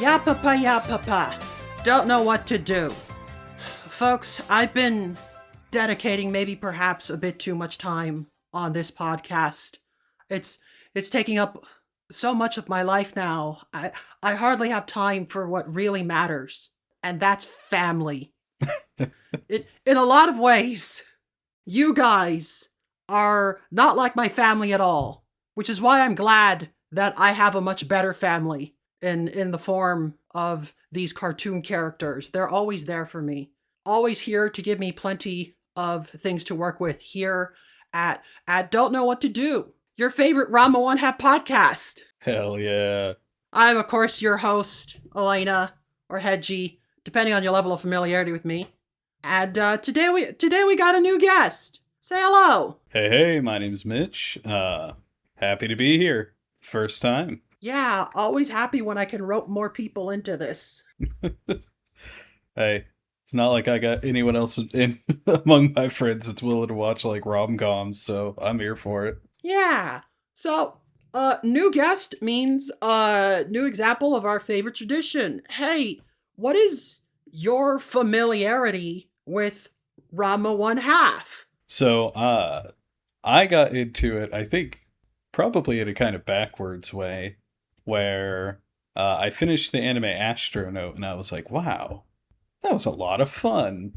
Ya papa. Don't know what to do. Folks, I've been dedicating maybe perhaps a bit too much time on this podcast. It's taking up so much of my life now. I hardly have time for what really matters, and that's family. In a lot of ways, you guys are not like my family at all, which is why I'm glad that I have a much better family in the form of these cartoon characters. They're always there for me. Always here to give me plenty of things to work with here at Don't Know What to Do, your favorite Ranma One Hat podcast. Hell yeah. I'm, of course, your host, Elena, or Hedgie, depending on your level of familiarity with me. And today we got a new guest. Say hello. Hey, my name's Mitch. Happy to be here. First time. Yeah, always happy when I can rope more people into this. Hey, it's not like I got anyone else in among my friends that's willing to watch like rom-coms, so I'm here for it. Yeah. So, new guest means new example of our favorite tradition. Hey, what is your familiarity with Ranma One Half? So, I got into it, I think, probably in a kind of backwards way, where I finished the anime Astronaut and I was like, wow, that was a lot of fun.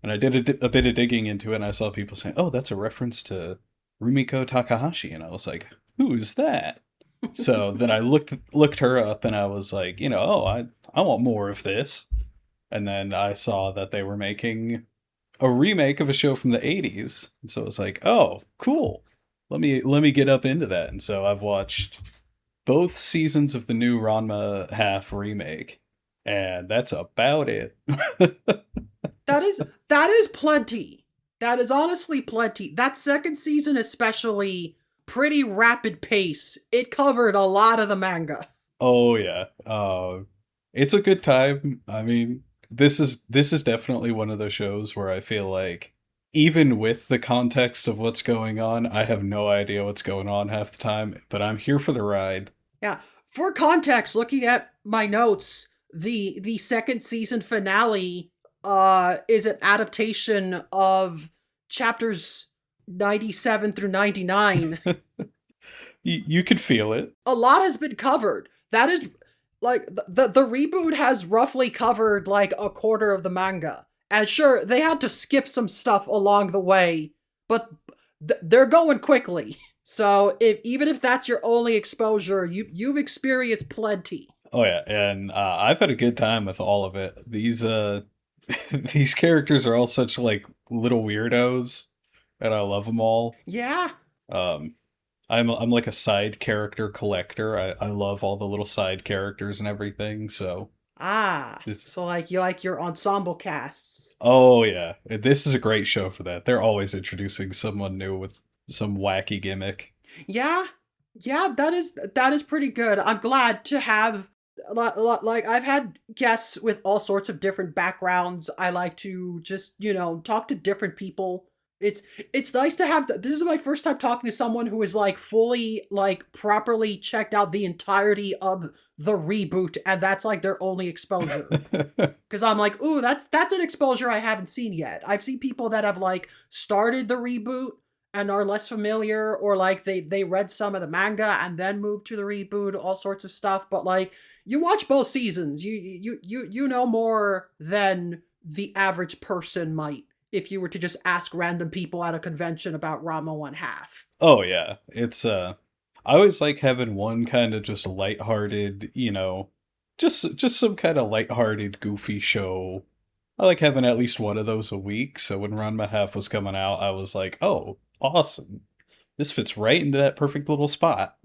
And I did a bit of digging into it and I saw people saying, oh, that's a reference to Rumiko Takahashi. And I was like, who's that? So then I looked her up and I was like, I want more of this. And then I saw that they were making a remake of a show from the 80s. And so it was like, oh, cool. Let me get up into that. And so I've watched both seasons of the new Ranma Half remake. And that's about it. That is plenty. That is honestly plenty. That second season especially, pretty rapid pace. It covered a lot of the manga. Oh yeah. It's a good time. I mean, this is definitely one of those shows where I feel like even with the context of what's going on, I have no idea what's going on half the time, but I'm here for the ride. Yeah. For context, looking at my notes, the second season finale is an adaptation of chapters 97 through 99. You could feel it. A lot has been covered. That is, like, the reboot has roughly covered, like, a quarter of the manga. And sure, they had to skip some stuff along the way, but they're going quickly. So even if that's your only exposure, you've experienced plenty. Oh yeah, and I've had a good time with all of it. These these characters are all such like little weirdos, and I love them all. Yeah. I'm like a side character collector. I love all the little side characters and everything. So so like you like your ensemble casts. Oh yeah, this is a great show for that. They're always introducing someone new with some wacky gimmick. Yeah, that is pretty good. I'm glad to have like I've had guests with all sorts of different backgrounds. I like to just talk to different people. It's nice to have. This is my first time talking to someone who is like fully like properly checked out the entirety of the reboot, and that's like their only exposure. Because I'm like, ooh, that's an exposure I haven't seen yet. I've seen people that have like started the reboot and are less familiar, or like they read some of the manga and then moved to the reboot, all sorts of stuff. But like you watch both seasons, you know more than the average person might if you were to just ask random people at a convention about Ranma One Half. Oh yeah, it's I always like having one kind of just lighthearted, just some kind of lighthearted, goofy show. I like having at least one of those a week. So when Ranma Half was coming out, I was like, oh, awesome. This fits right into that perfect little spot.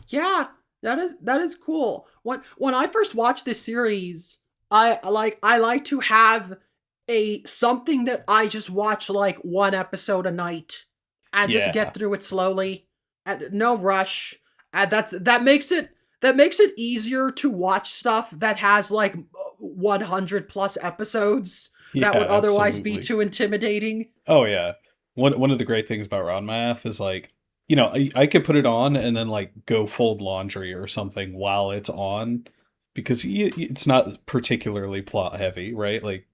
Yeah, that is cool. When I first watched this series, I like to have something that I just watch like one episode a night and just get through it slowly at no rush. And that makes it easier to watch stuff that has like 100 plus episodes that would otherwise be too intimidating. Oh yeah. One of the great things about Ranma is like, I could put it on and then like go fold laundry or something while it's on. because it's not particularly plot heavy, right? Like,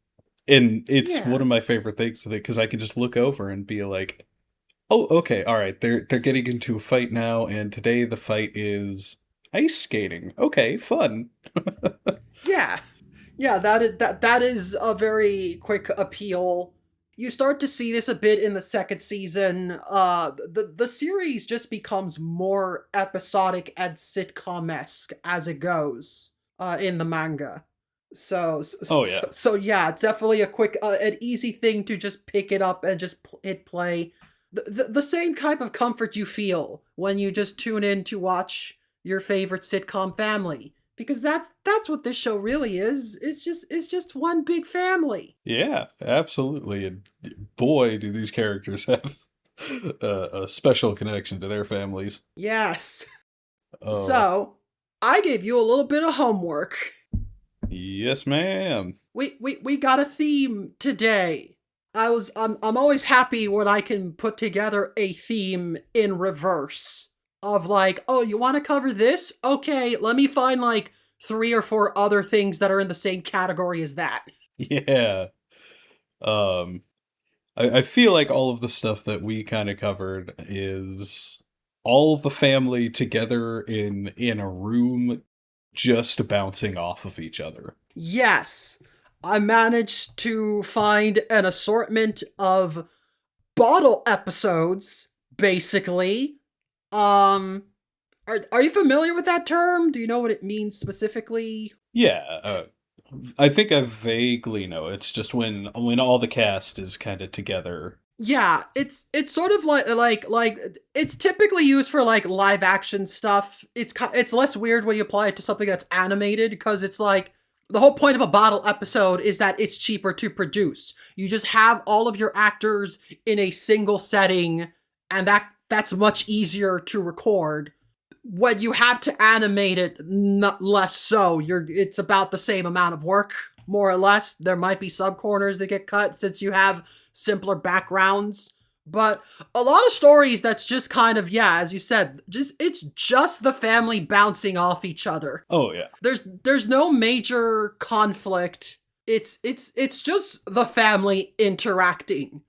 and it's one Yeah. of my favorite things with it because I can just look over and be like, oh, okay, all right, they're getting into a fight now, and today the fight is ice skating. Okay, fun. Yeah. Yeah, that is a very quick appeal. You start to see this a bit in the second season. The series just becomes more episodic and sitcom-esque as it goes in the manga. Oh yeah, So yeah, it's definitely a quick, an easy thing to just pick it up and just hit play. The same type of comfort you feel when you just tune in to watch your favorite sitcom family, because that's what this show really is. It's just one big family. yeah, absolutely. And boy, do these characters have a special connection to their families. Yes. Oh, So, I gave you a little bit of homework. yes, ma'am. We got a theme today. I'm always happy when I can put together a theme in reverse of like, oh, you want to cover this? Okay, let me find like 3 or 4 other things that are in the same category as that. Yeah. Um, I feel like all of the stuff that we kind of covered is all the family together in a room, just bouncing off of each other. Yes, I managed to find an assortment of bottle episodes, basically. Um, are you familiar with that term? Do you know what it means specifically? Yeah, I think I vaguely know. It's just when all the cast is kind of together. Yeah, it's sort of like it's typically used for like live action stuff. It's less weird when you apply it to something that's animated, because it's like the whole point of a bottle episode is that it's cheaper to produce. You just have all of your actors in a single setting, and that's much easier to record. When you have to animate it, not less so. It's about the same amount of work, more or less. There might be sub corners that get cut since you have simpler backgrounds. But a lot of stories that's just kind of, yeah, as you said, it's just the family bouncing off each other. Oh yeah. There's no major conflict. It's just the family interacting.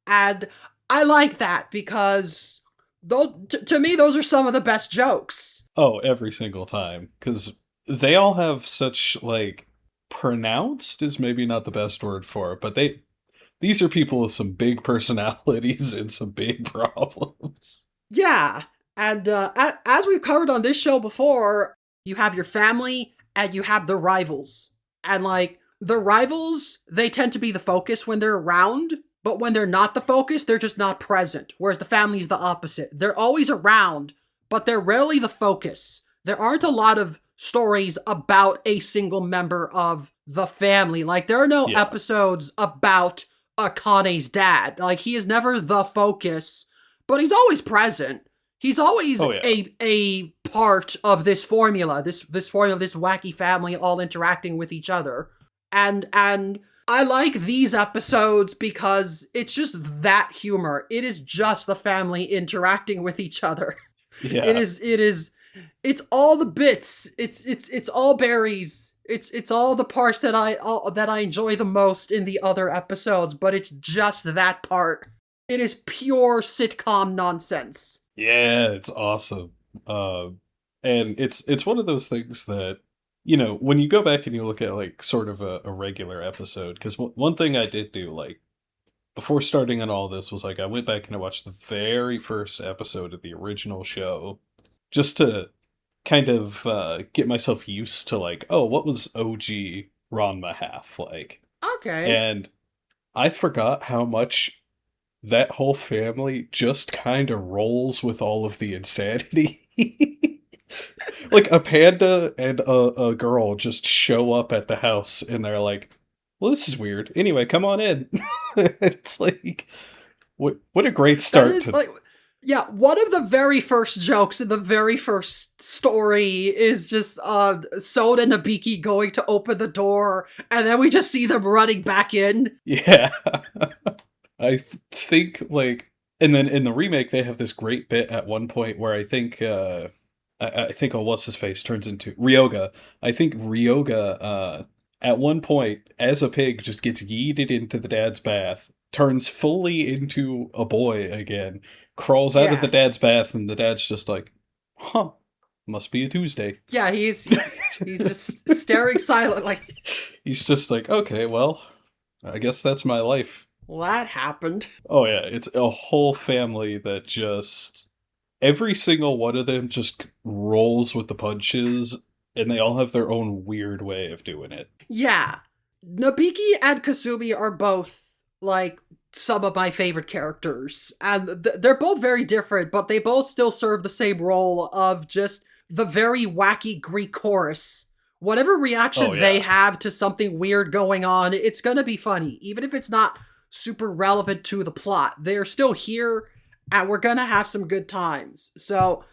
And I like that because to me those are some of the best jokes. Oh, every single time, because they all have such like pronounced is maybe not the best word for it, but these are people with some big personalities and some big problems. Yeah. And as we've covered on this show before, you have your family and you have the rivals. And like the rivals, they tend to be the focus when they're around, but when they're not the focus, they're just not present. Whereas the family's the opposite. They're always around, but they're rarely the focus. There aren't a lot of stories about a single member of the family. Like there are no Yeah. episodes about Akane's dad. Like he is never the focus, but he's always present. He's always Oh yeah. a part of this formula, this formula, this wacky family all interacting with each other. And I like these episodes because it's just that humor. It is just the family interacting with each other. Yeah. It's all the bits. It's all berries. It's all the parts that I enjoy the most in the other episodes, but it's just that part. It is pure sitcom nonsense. Yeah, it's awesome. And it's one of those things that, you know, when you go back and you look at like sort of a regular episode, because one thing I did do like before starting on all this was like I went back and I watched the very first episode of the original show just to kind of get myself used to like, oh, what was OG Ranma half like? Okay. And I forgot how much that whole family just kind of rolls with all of the insanity. Like a panda and a girl just show up at the house and they're like, well, this is weird. Anyway, come on in. It's like, what a great That start is to. like, yeah, one of the very first jokes in the very first story is just Soda and Nabiki going to open the door, and then we just see them running back in. Yeah. think like, and then in the remake, they have this great bit at one point where I I think, oh, what's his face turns into Ryoga. I think Ryoga, at one point, as a pig, just gets yeeted into the dad's bath, turns fully into a boy again, crawls out of the Yeah. dad's bath, and the dad's just like, huh, must be a Tuesday. Yeah, he's just staring silently. He's just like, okay, well, I guess that's my life. Well, that happened. Oh yeah, it's a whole family that just every single one of them just rolls with the punches, and they all have their own weird way of doing it. Yeah. Nobiki and Kasumi are both, like, some of my favorite characters. And they're both very different, but they both still serve the same role of just the very wacky Greek chorus. Whatever reaction Oh they yeah. have to something weird going on, it's gonna be funny. Even if it's not super relevant to the plot, they're still here, and we're gonna have some good times. So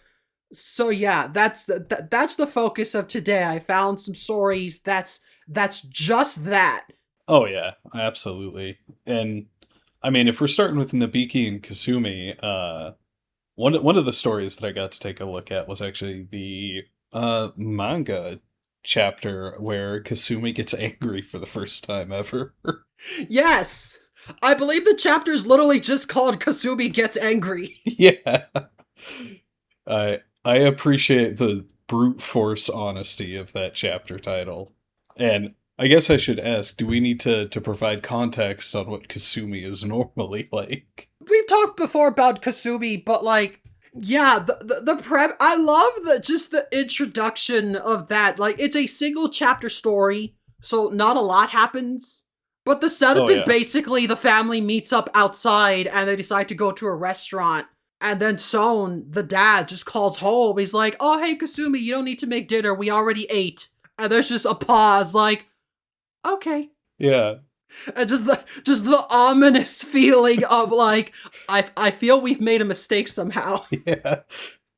yeah, that's the focus of today. I found some stories that's just that. Oh yeah, absolutely. And I mean, if we're starting with Nabiki and Kasumi, one of the stories that I got to take a look at was actually the manga chapter where Kasumi gets angry for the first time ever. Yes. I believe the chapter is literally just called Kasumi Gets Angry. Yeah. I appreciate the brute force honesty of that chapter title. And I guess I should ask, do we need to provide context on what Kasumi is normally like? We've talked before about Kasumi, but like, yeah, the prep. I love just the introduction of that. Like, it's a single chapter story, so not a lot happens. But the setup Oh is yeah. basically the family meets up outside and they decide to go to a restaurant. And then Son, the dad, just calls home. He's like, "Oh, hey, Kasumi, you don't need to make dinner. We already ate." And there's just a pause, like, okay. Yeah. And just the ominous feeling of like, I feel we've made a mistake somehow. Yeah.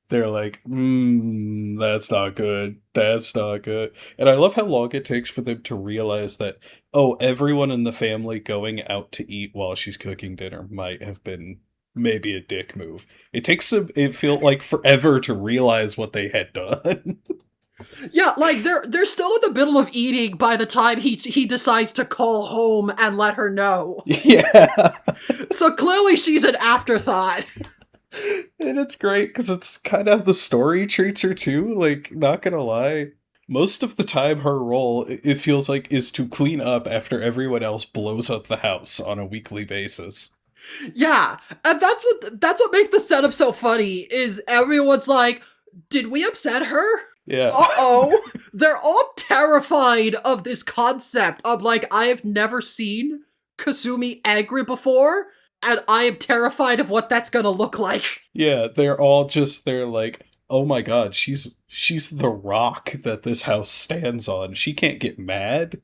They're like, that's not good. That's not good. And I love how long it takes for them to realize that, oh, everyone in the family going out to eat while she's cooking dinner might have been maybe a dick move. It felt like forever to realize what they had done. Yeah, like they're still in the middle of eating by the time he decides to call home and let her know. Yeah. So clearly she's an afterthought. And it's great because it's kind of the story treats her too. Like, not gonna lie. Most of the time, her role, it feels like, is to clean up after everyone else blows up the house on a weekly basis. Yeah, and that's what makes the setup so funny is everyone's like, "Did we upset her?" Yeah. Uh-oh. They're all terrified of this concept of like, I have never seen Kasumi angry before, and I am terrified of what that's gonna look like. Yeah, they're like, oh my god, she's the rock that this house stands on. She can't get mad.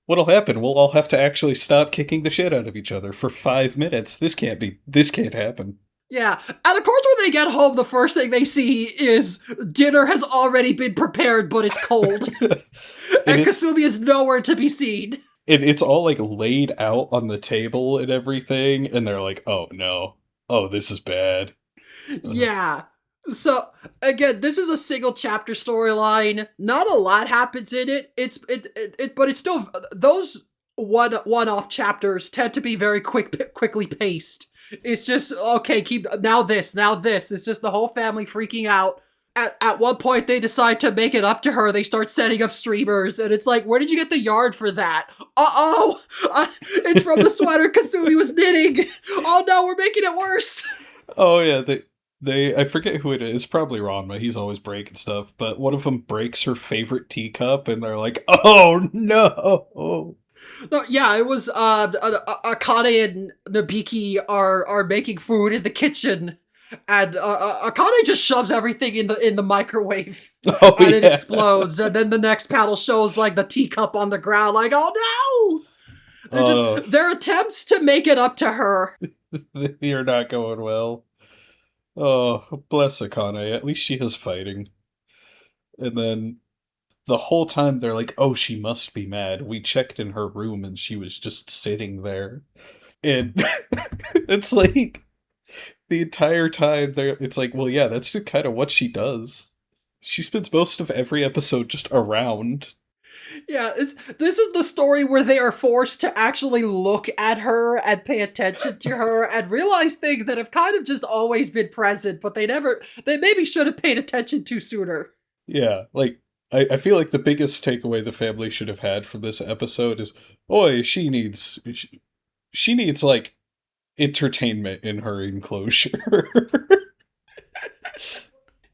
What'll happen? We'll all have to actually stop kicking the shit out of each other for 5 minutes. This can't happen. Yeah, and of course when they get home, the first thing they see is dinner has already been prepared, but it's cold. And And it's Kasumi is nowhere to be seen. it's all like laid out on the table and everything, and they're like, oh no. Oh, this is bad. Yeah. So again, this is a single chapter storyline. Not a lot happens in it. But it's still those one off chapters tend to be very quickly paced. It's just okay. Keep now this, now this. It's just the whole family freaking out. At one point, they decide to make it up to her. They start setting up streamers, and it's like, where did you get the yarn for that? It's from the sweater Kasumi was knitting. Oh no, we're making it worse. Oh yeah, they I forget who it is. Probably Ranma. He's always breaking stuff. But one of them breaks her favorite teacup, and they're like, "Oh no!" No, yeah, it was Akane and Nabiki are making food in the kitchen, and Akane just shoves everything in the microwave, Oh and it yeah. explodes. And then the next panel shows like the teacup on the ground, like, oh no! And Oh, just their attempts to make it up to her. you're not going well. Oh, bless Akane. At least she is fighting. And then the whole time they're like, "Oh, she must be mad. We checked in her room, and she was just sitting there." And it's like the entire time it's like, well, yeah, that's just kind of what she does. She spends most of every episode just around. Yeah, this is the story where they are forced to actually look at her and pay attention to her and realize things that have kind of just always been present, but they maybe should have paid attention to sooner. Yeah, like, I feel like the biggest takeaway the family should have had from this episode is, boy, she needs, like, entertainment in her enclosure.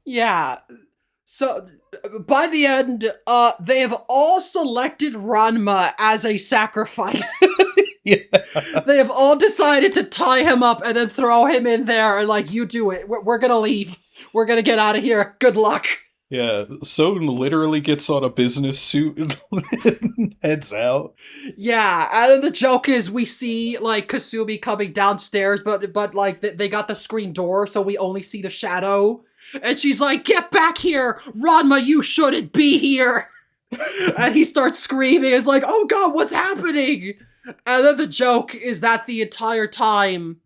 Yeah. So by the end, they have all selected Ranma as a sacrifice. Yeah. They have all decided to tie him up and then throw him in there and like, you do it. We're gonna leave. We're gonna get out of here. Good luck. Yeah, Soden literally gets on a business suit and heads out. Yeah, and then the joke is we see like Kasumi coming downstairs, but like they got the screen door, so we only see the shadow. And she's like, "Get back here, Ranma! You shouldn't be here!" And he starts screaming. It's like, "Oh God, what's happening?" And then the joke is that the entire time,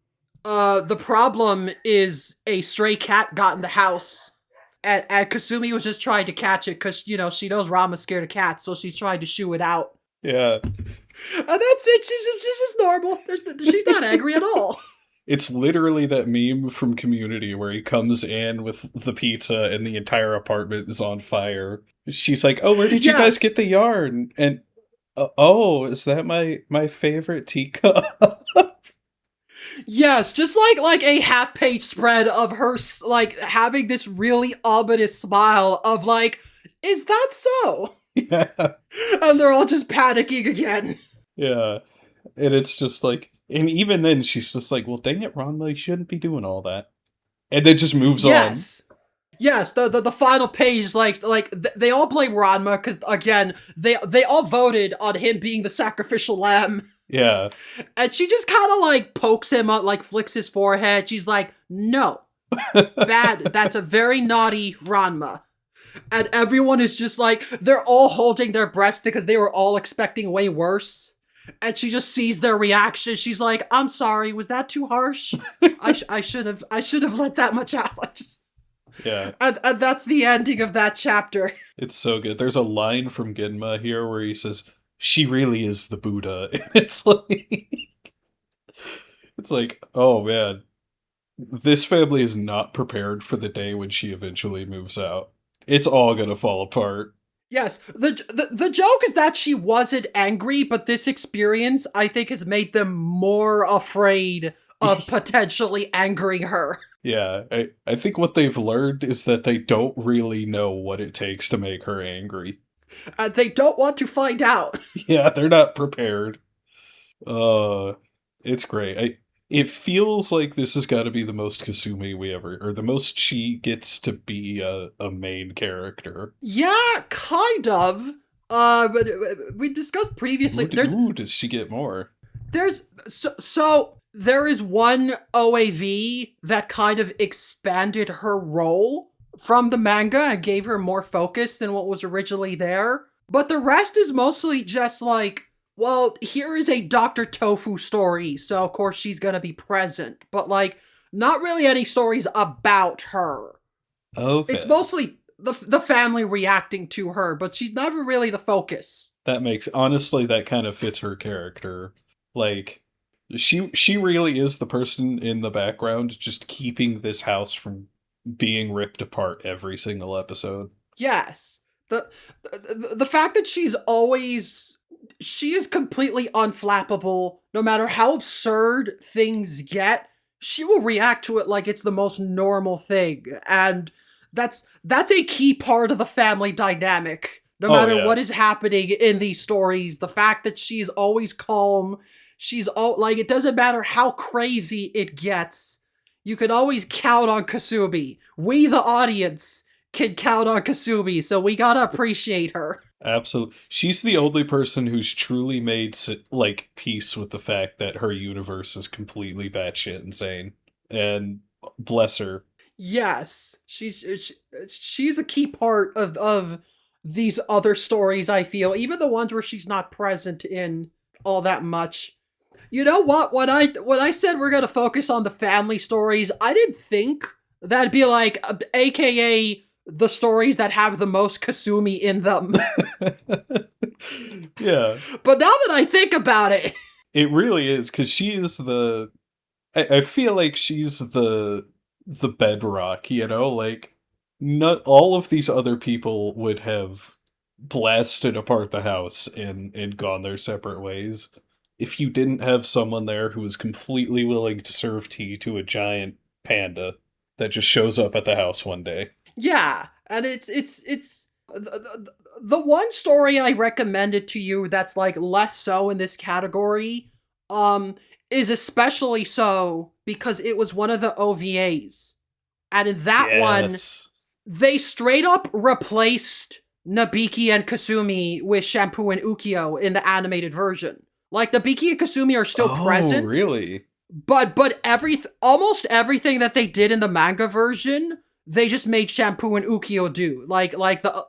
the problem is a stray cat got in the house. And Kasumi was just trying to catch it because, you know, she knows Rama's scared of cats, so she's trying to shoo it out. Yeah. And that's it. She's just normal. She's not angry at all. It's literally that meme from Community where he comes in with the pizza and the entire apartment is on fire. She's like, "Oh, where did you guys get the yarn?" And, "Oh, is that my favorite teacup?" Yes, just like a half-page spread of her like having this really ominous smile of like, "Is that so?" Yeah. And they're all just panicking again. Yeah. And it's just like, and even then she's just like, "Well, dang it, Ranma, you shouldn't be doing all that." And then just moves on. Yes, the final page, they all blame Ranma because again they all voted on him being the sacrificial lamb. Yeah. And she just kind of like pokes him up, like flicks his forehead. She's like, "No, bad. That's a very naughty Ranma." And everyone is just like, they're all holding their breaths because they were all expecting way worse. And she just sees their reaction. She's like, "I'm sorry. Was that too harsh? I should have let that much out." Yeah. And that's the ending of that chapter. It's so good. There's a line from Genma here where he says, "She really is the Buddha." And it's like, oh man, this family is not prepared for the day when she eventually moves out. It's all gonna fall apart. Yes, the joke is that she wasn't angry, but this experience, I think, has made them more afraid of potentially angering her. Yeah, I think what they've learned is that they don't really know what it takes to make her angry. They don't want to find out. Yeah, they're not prepared. It's great. It feels like this has got to be the most Kasumi we ever, or the most she gets to be a main character. Yeah, kind of. But we discussed previously. Ooh, does she get more? So there is one OAV that kind of expanded her role from the manga and gave her more focus than what was originally there. But the rest is mostly just like, well, here is a Dr. Tofu story, so of course she's gonna be present. But like, not really any stories about her. Okay. It's mostly the family reacting to her, but she's never really the focus. Honestly, that kind of fits her character. Like, she really is the person in the background just keeping this house from being ripped apart every single episode. Yes. The fact that she is completely unflappable. No matter how absurd things get, she will react to it like it's the most normal thing. And that's a key part of the family dynamic. No matter what is happening in these stories, the fact that she's always calm, it doesn't matter how crazy it gets, you can always count on Kasumi. We, the audience, can count on Kasumi, so we gotta appreciate her. Absolutely. She's the only person who's truly made, peace with the fact that her universe is completely batshit insane. And bless her. Yes. She's a key part of these other stories, I feel. Even the ones where she's not present in all that much. You know what? When I said we're gonna focus on the family stories, I didn't think that'd be like, AKA the stories that have the most Kasumi in them. Yeah. But now that I think about it, It really is, because she is I feel like she's the bedrock, you know? Like, not all of these other people would have blasted apart the house and gone their separate ways if you didn't have someone there who was completely willing to serve tea to a giant panda that just shows up at the house one day. yeah, and it's the one story I recommended to you that's like less so in this category, is especially so because it was one of the OVAs, and in that one, Yes. they straight up replaced Nabiki and Kasumi with Shampoo and Ukyo in the animated version. Like Nabiki and Kasumi are still Oh, present, really? but almost everything that they did in the manga version, they just made Shampoo and Ukyo do. Like the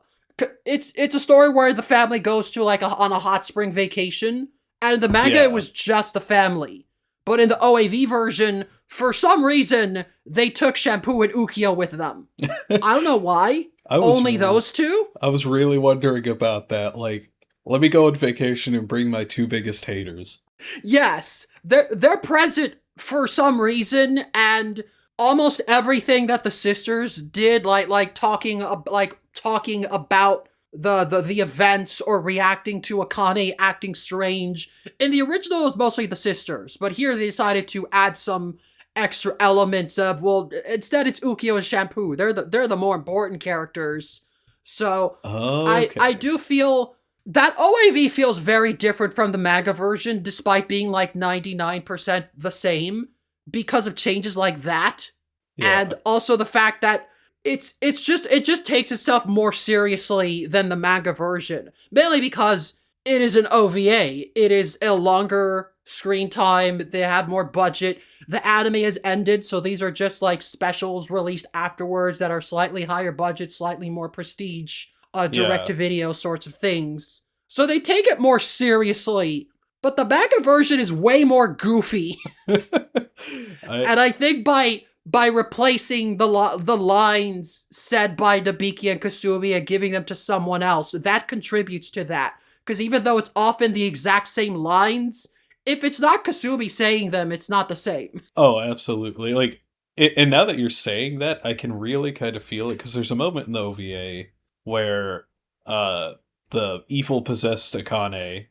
it's a story where the family goes to like on a hot spring vacation, and in the manga it Yeah. was just the family. But in the OAV version, for some reason, they took Shampoo and Ukyo with them. I don't know why. Only those two? I was really wondering about that. Like, let me go on vacation and bring my two biggest haters. Yes, they're present for some reason, and almost everything that the sisters did, like talking about the events or reacting to Akane acting strange. In the original, it was mostly the sisters, but here they decided to add some extra elements of, well, instead it's Ukyo and Shampoo. They're the more important characters. So Okay. I do feel that OAV feels very different from the manga version, despite being like 99% the same, because of changes like that. Yeah. And also the fact that it just takes itself more seriously than the manga version. Mainly because it is an OVA. It is a longer screen time, they have more budget. The anime has ended, so these are just like specials released afterwards that are slightly higher budget, slightly more prestige, direct-to-video sorts of things. So they take it more seriously, but the manga version is way more goofy. And I think by replacing the lines said by Nabiki and Kasumi and giving them to someone else, that contributes to that. Because even though it's often the exact same lines, if it's not Kasumi saying them, it's not the same. Oh, absolutely. Like, and now that you're saying that, I can really kind of feel it, because there's a moment in the OVA where the evil possessed Akane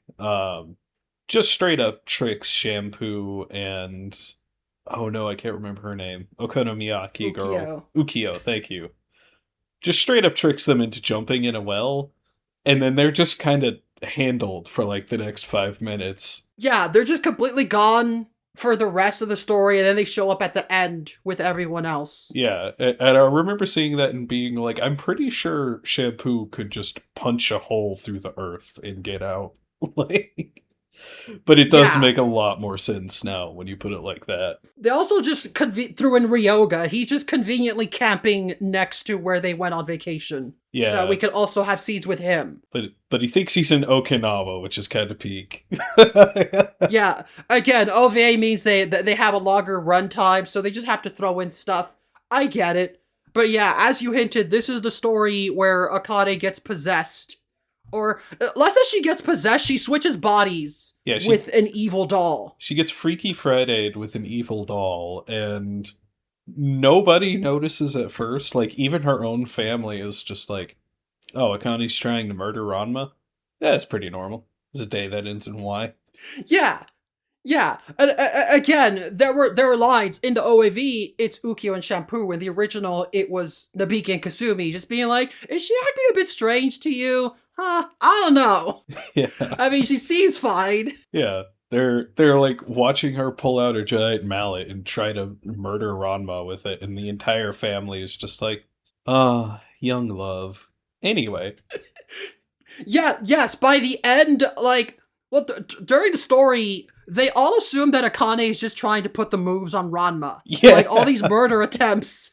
just straight up tricks Shampoo and, oh no, I can't remember her name. Okonomiyaki girl. Ukyo, thank you. Just straight up tricks them into jumping in a well, and then they're just kind of handled for like the next 5 minutes. Yeah, they're just completely gone for the rest of the story, and then they show up at the end with everyone else. Yeah, and I remember seeing that and being like, I'm pretty sure Shampoo could just punch a hole through the earth and get out. Like, but it does make a lot more sense now when you put it like that. They also just threw in Ryoga. He's just conveniently camping next to where they went on vacation. Yeah. So we could also have scenes with him. But he thinks he's in Okinawa, which is kind of peak. Yeah. Again, OVA means they have a longer runtime, so they just have to throw in stuff. I get it. But yeah, as you hinted, this is the story where Akane gets possessed. Or, less that she gets possessed, she switches bodies with an evil doll. She gets Freaky Friday'd with an evil doll, and nobody notices at first. Like, even her own family is just like, oh, Akane's trying to murder Ranma? That's pretty normal. It's a day that ends in Y. Yeah. Yeah. Again, there were lines in the OAV, it's Ukyo and Shampoo. In the original, it was Nabiki and Kasumi just being like, is she acting a bit strange to you? I don't know. Yeah. I mean, she seems fine. Yeah. They're like watching her pull out a giant mallet and try to murder Ranma with it, and the entire family is just like, young love. Anyway. Yeah, yes, by the end, like, well, during the story, they all assume that Akane is just trying to put the moves on Ranma. Yeah. Like, all these murder attempts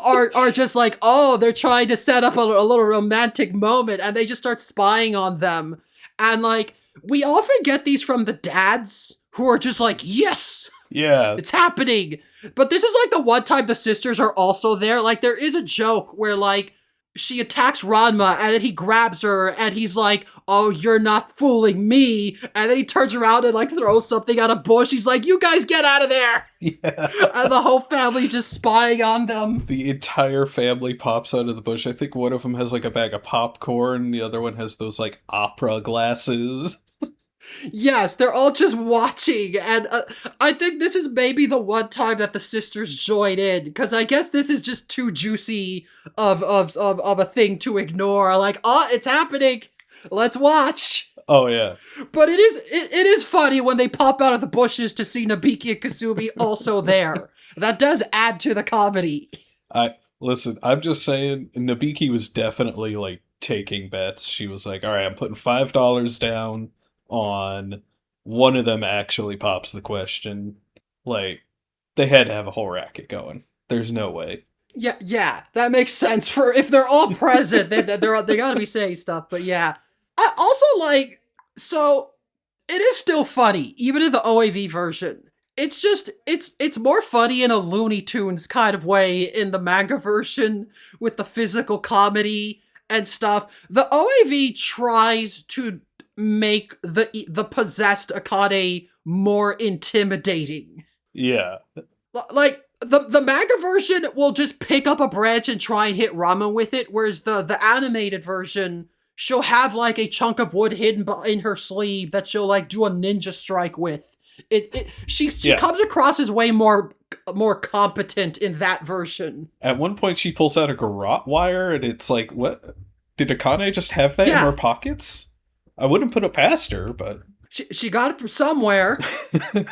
are just like, oh, they're trying to set up a little romantic moment, and they just start spying on them. And, like, we often get these from the dads, who are just like, yes! Yeah. It's happening! But this is, like, the one time the sisters are also there. Like, there is a joke where, like, she attacks Ranma, and then he grabs her, and he's like, "Oh, you're not fooling me!" And then he turns around and like throws something at a bush. He's like, "You guys get out of there!" Yeah. And the whole family's just spying on them. The entire family pops out of the bush. I think one of them has like a bag of popcorn. The other one has those like opera glasses. Yes, they're all just watching, and I think this is maybe the one time that the sisters join in, because I guess this is just too juicy of a thing to ignore. Like, oh, it's happening. Let's watch. Oh yeah. But it is funny when they pop out of the bushes to see Nabiki and Kasumi also there. That does add to the comedy. Listen, I'm just saying Nabiki was definitely like taking bets. She was like, all right, I'm putting $5 down on one of them actually pops the question. Like, they had to have a whole racket going. There's no way. Yeah, that makes sense. For if they're all present, they gotta be saying stuff. But yeah, I also like, so it is still funny even in the OAV version. It's just it's more funny in a Looney Tunes kind of way in the manga version with the physical comedy and stuff. The OAV tries to make the possessed Akane more intimidating. Yeah. Like the manga version will just pick up a branch and try and hit Ranma with it, whereas the animated version, she'll have like a chunk of wood hidden in her sleeve that she'll like do a ninja strike with. She comes across as way more competent in that version. At one point, she pulls out a garrote wire, and it's like, what? Did Akane just have that in her pockets? I wouldn't put it past her, but she got it from somewhere.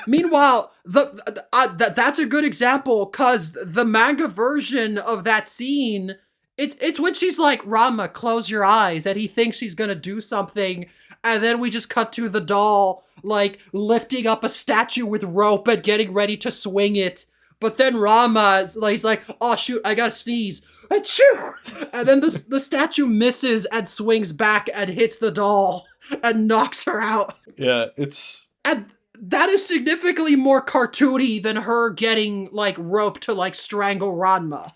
Meanwhile, that's a good example, because the manga version of that scene, it's when she's like, "Ranma, close your eyes," and he thinks she's gonna do something, and then we just cut to the doll like lifting up a statue with rope and getting ready to swing it. But then Ranma, he's like, "Oh shoot, I gotta sneeze." Achoo! And then the statue misses and swings back and hits the doll and knocks her out. Yeah, it's... And that is significantly more cartoony than her getting, like, rope to, like, strangle Ranma.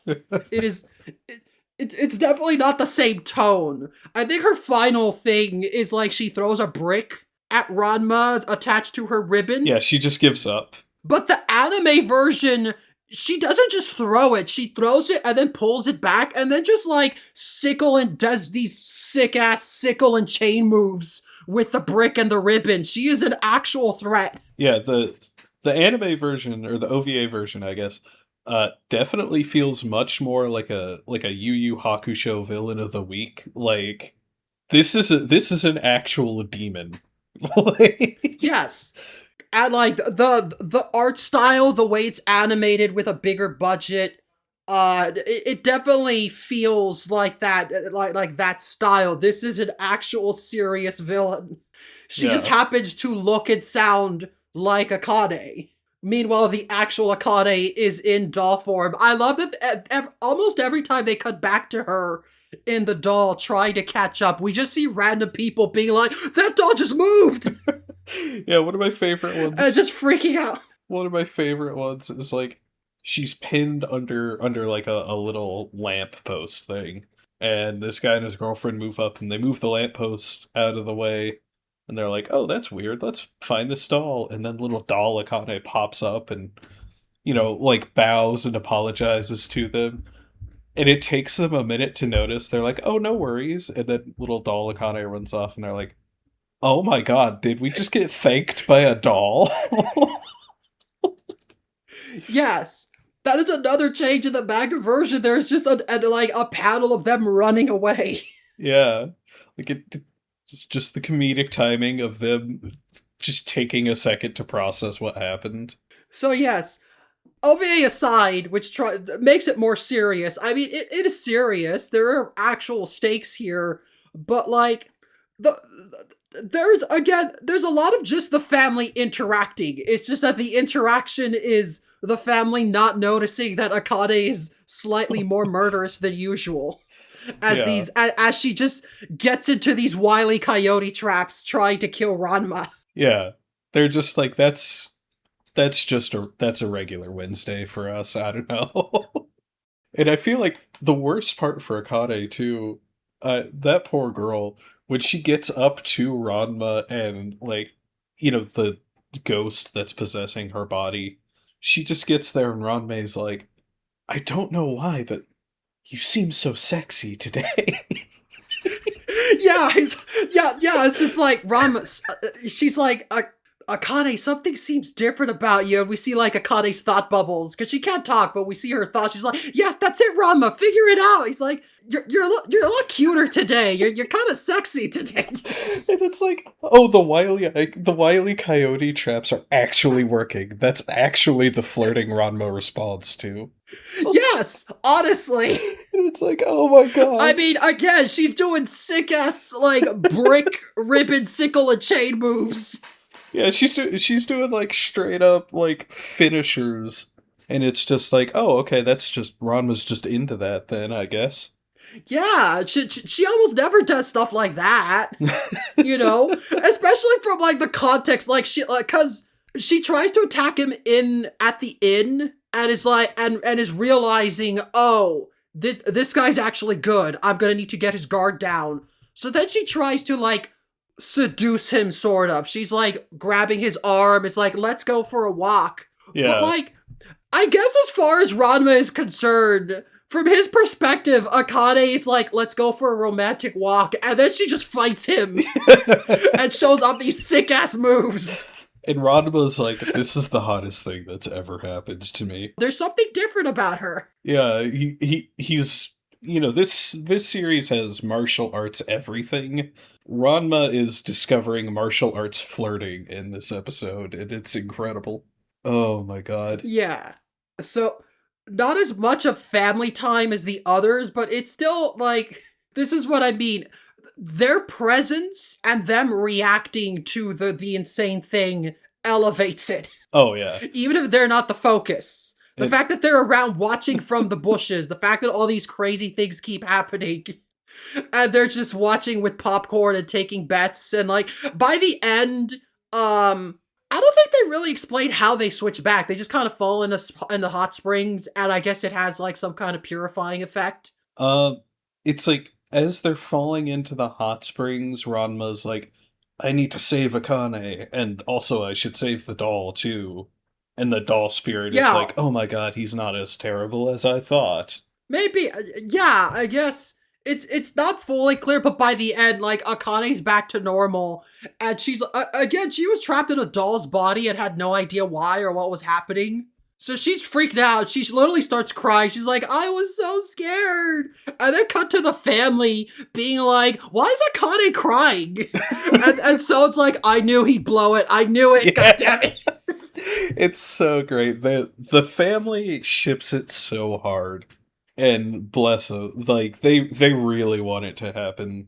It's definitely not the same tone. I think her final thing is, like, she throws a brick at Ranma attached to her ribbon. Yeah, she just gives up. But the anime version, she doesn't just throw it. She throws it and then pulls it back and then just, like, does these sick-ass sickle and chain moves with the brick and the ribbon. She is an actual threat. Yeah, the anime version, or the OVA version, I guess, definitely feels much more like a Yu Yu Hakusho villain of the week. Like, this is an actual demon. Yes. And like the art style, the way it's animated with a bigger budget, it definitely feels like that, like that style. This is an actual serious villain. She just happens to look and sound like Akane. Meanwhile, the actual Akane is in doll form. I love that almost every time they cut back to her in the doll trying to catch up, we just see random people being like, "That doll just moved!" Yeah, one of my favorite ones. And just freaking out. One of my favorite ones is like, she's pinned under like a little lamp post thing, and this guy and his girlfriend move up, and they move the lamp post out of the way, and they're like, "Oh, that's weird. Let's find this doll." And then little doll Akane pops up and, like bows and apologizes to them. And it takes them a minute to notice. They're like, "Oh, no worries." And then little doll Akane runs off, and they're like, "Oh my god, did we just get thanked by a doll?" Yes. That is another change in the manga version. There's just a panel of them running away. Yeah. Like, it's just the comedic timing of them just taking a second to process what happened. So yes, OVA aside, which makes it more serious. I mean, it is serious. There are actual stakes here, but like there's a lot of just the family interacting. It's just that the interaction is the family not noticing that Akane is slightly more murderous than usual. As she just gets into these wily coyote traps trying to kill Ranma. Yeah. They're just like, that's a regular Wednesday for us. I don't know. And I feel like the worst part for Akane too, that poor girl, when she gets up to Ranma and like, the ghost that's possessing her body, she just gets there and Ranma's like, I don't know why, but you seem so sexy today. Yeah, yeah. It's just like Ranma. She's like, Akane, something seems different about you. And we see like Akane's thought bubbles because she can't talk, but we see her thoughts. She's like, yes, that's it, Ranma. Figure it out. He's like, you're a lot cuter today. You're kind of sexy today. And it's like, oh, the wily coyote traps are actually working. That's actually the flirting Ranma responds to. Yes, honestly. And it's like, oh my god. I mean, again, she's doing sick ass like brick ribbon sickle and chain moves. Yeah, she's doing like straight up like finishers, and it's just like, oh, okay, that's just Ranma's just into that then, I guess. Yeah, she almost never does stuff like that, especially from like the context, like cause she tries to attack him at the inn and is like, and is realizing, oh, this guy's actually good. I'm gonna need to get his guard down. So then she tries to like seduce him, sort of. She's like grabbing his arm. It's like, let's go for a walk. Yeah. But like, I guess as far as Ranma is concerned, from his perspective, Akane is like, let's go for a romantic walk, and then she just fights him and shows off these sick-ass moves. And Ranma's like, this is the hottest thing that's ever happened to me. There's something different about her. Yeah, he's, this series has martial arts everything. Ranma is discovering martial arts flirting in this episode, and it's incredible. Oh my god. Yeah. So, not as much of family time as the others, but it's still, like, this is what I mean. Their presence and them reacting to the insane thing elevates it. Oh, yeah. Even if they're not the focus. The fact that they're around watching from the bushes, the fact that all these crazy things keep happening, and they're just watching with popcorn and taking bets, and, like, by the end, I don't think they really explained how they switch back. They just kind of fall into hot springs, and I guess it has like some kind of purifying effect. It's like as they're falling into the hot springs, Ranma's like, I need to save Akane, and also I should save the doll too. And the doll spirit is like, oh my god, he's not as terrible as I thought. Maybe, yeah, I guess it's not fully clear, but by the end, like, Akane's back to normal, and she's, again, she was trapped in a doll's body and had no idea why or what was happening. So she's freaked out. She literally starts crying. She's like, I was so scared. And then cut to the family being like, why is Akane crying? and so it's like, I knew he'd blow it. I knew it. Yeah. God damn it. It's so great. The family ships it so hard. And bless them, like they really want it to happen.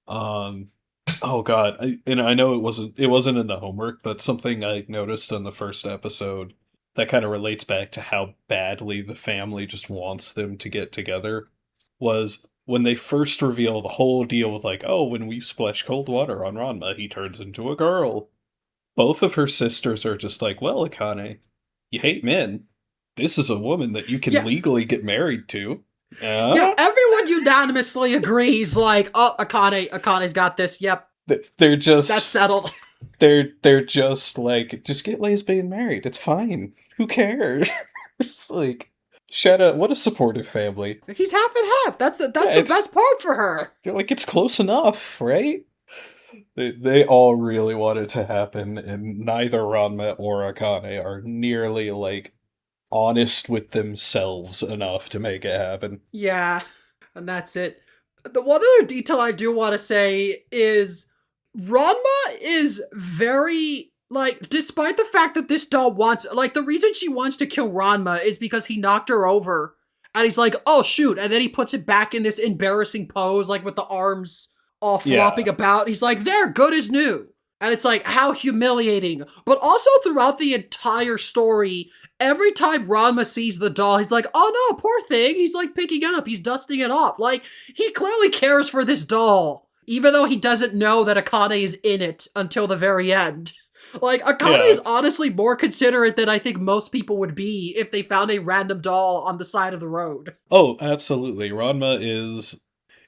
Oh god, I know it wasn't in the homework, but something I noticed on the first episode that kind of relates back to how badly the family just wants them to get together was when they first reveal the whole deal with like, oh, when we splash cold water on Ranma, he turns into a girl. Both of her sisters are just like, well, Akane, you hate men. This is a woman that you can legally get married to. Yeah, everyone unanimously agrees, like, oh, Akane's got this, yep. They're just... That's settled. They're just like, just get lesbian married, it's fine. Who cares? It's like, shout out, what a supportive family. He's half and half, that's the best part for her. They're like, it's close enough, right? They all really want it to happen, and neither Ranma or Akane are nearly, like, honest with themselves enough to make it happen. Yeah, and that's it. The one other detail I do want to say is Ranma is very, like, despite the fact that this doll wants, like, the reason she wants to kill Ranma is because he knocked her over, and he's like, oh shoot, and then he puts it back in this embarrassing pose, like, with the arms all flopping about. He's like, they're good as new. And it's like, how humiliating. But also throughout the entire story, every time Ranma sees the doll, he's like, oh no, poor thing. He's like picking it up. He's dusting it off. Like, he clearly cares for this doll, even though he doesn't know that Akane is in it until the very end. Like, Akane Yeah. is honestly more considerate than I think most people would be if they found a random doll on the side of the road. Oh, absolutely. Ranma is.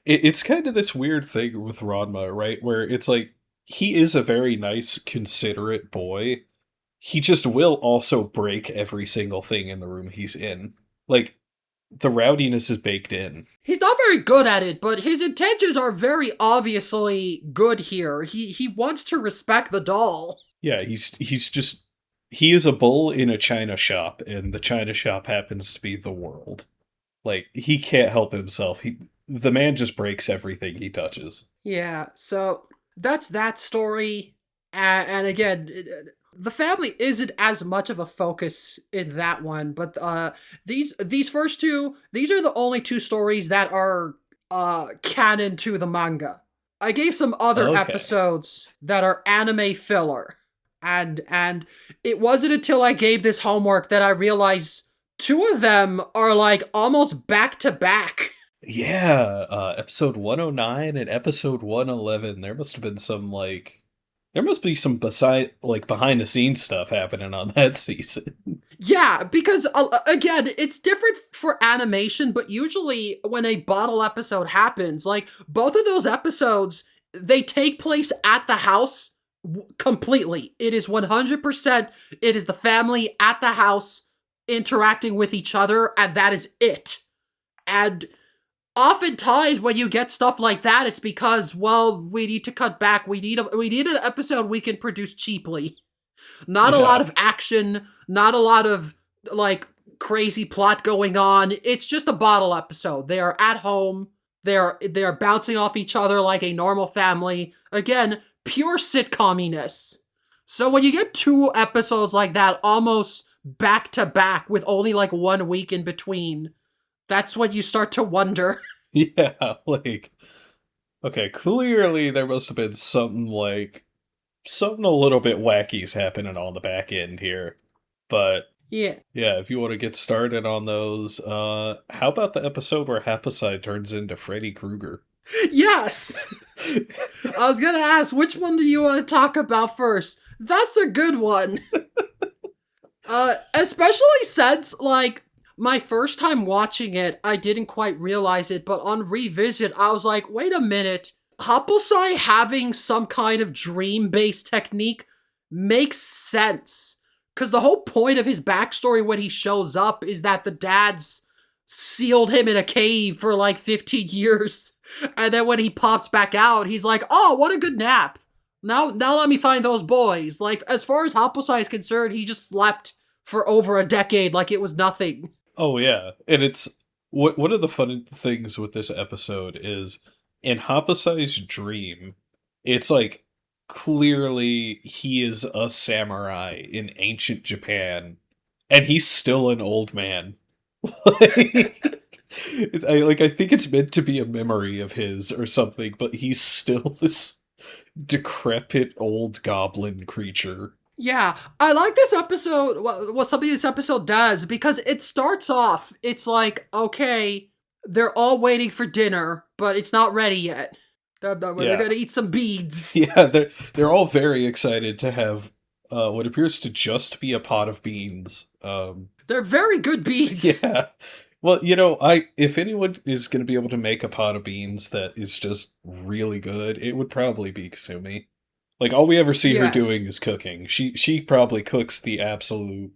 It's kind of this weird thing with Ranma, right? Where it's like, he is a very nice, considerate boy. He just will also break every single thing in the room he's in. Like, the rowdiness is baked in. He's not very good at it, but his intentions are very obviously good here. He wants to respect the doll. Yeah, he's just he is a bull in a china shop, and the china shop happens to be the world. Like, he can't help himself. The man just breaks everything he touches. Yeah, so that's that story. And again, the family isn't as much of a focus in that one, but these first two, these are the only two stories that are canon to the manga. I gave some other Okay. episodes that are anime filler. And it wasn't until I gave this homework that I realized two of them are like almost back to back. Yeah, episode 109 and episode 111. There must have been some like there must be some behind the scenes stuff happening on that season. Yeah, because again, it's different for animation, but usually when a bottle episode happens, like both of those episodes, they take place at the house completely. It is 100%, it is the family at the house interacting with each other, and that is it. And oftentimes when you get stuff like that, it's because, well, we need to cut back. We need an episode we can produce cheaply. Not a lot Yeah. of action, not a lot of like crazy plot going on. It's just a bottle episode. They are at home. They are bouncing off each other like a normal family. Again, pure sitcominess. So when you get two episodes like that almost back to back with only like 1 week in between, that's when you start to wonder. Yeah, like okay, clearly there must have been something a little bit wacky's happening on the back end here. But Yeah. yeah, if you want to get started on those, how about the episode where Happosai turns into Freddy Krueger? Yes. I was gonna ask, which one do you want to talk about first? That's a good one. Especially since, like, my first time watching it, I didn't quite realize it, but on revisit, I was like, wait a minute. Happosai having some kind of dream-based technique makes sense. Because the whole point of his backstory when he shows up is that the dads sealed him in a cave for like 15 years. And then when he pops back out, he's like, oh, what a good nap. Now let me find those boys. Like, as far as Happosai is concerned, he just slept for over a decade like it was nothing. Oh yeah, and it's one of the fun things with this episode is in Happosai's dream, it's like clearly he is a samurai in ancient Japan, and he's still an old man. I think it's meant to be a memory of his or something, but he's still this decrepit old goblin creature. Yeah, I like this episode, what something this episode does, because it starts off, it's like, okay, they're all waiting for dinner, but it's not ready yet. They're Yeah. gonna eat some beads. Yeah, they're all very excited to have what appears to just be a pot of beans. They're very good beads. Yeah. Well, you know, I if anyone is going to be able to make a pot of beans that is just really good, it would probably be Kasumi. Like all we ever see her Yes. doing is cooking. She probably cooks the absolute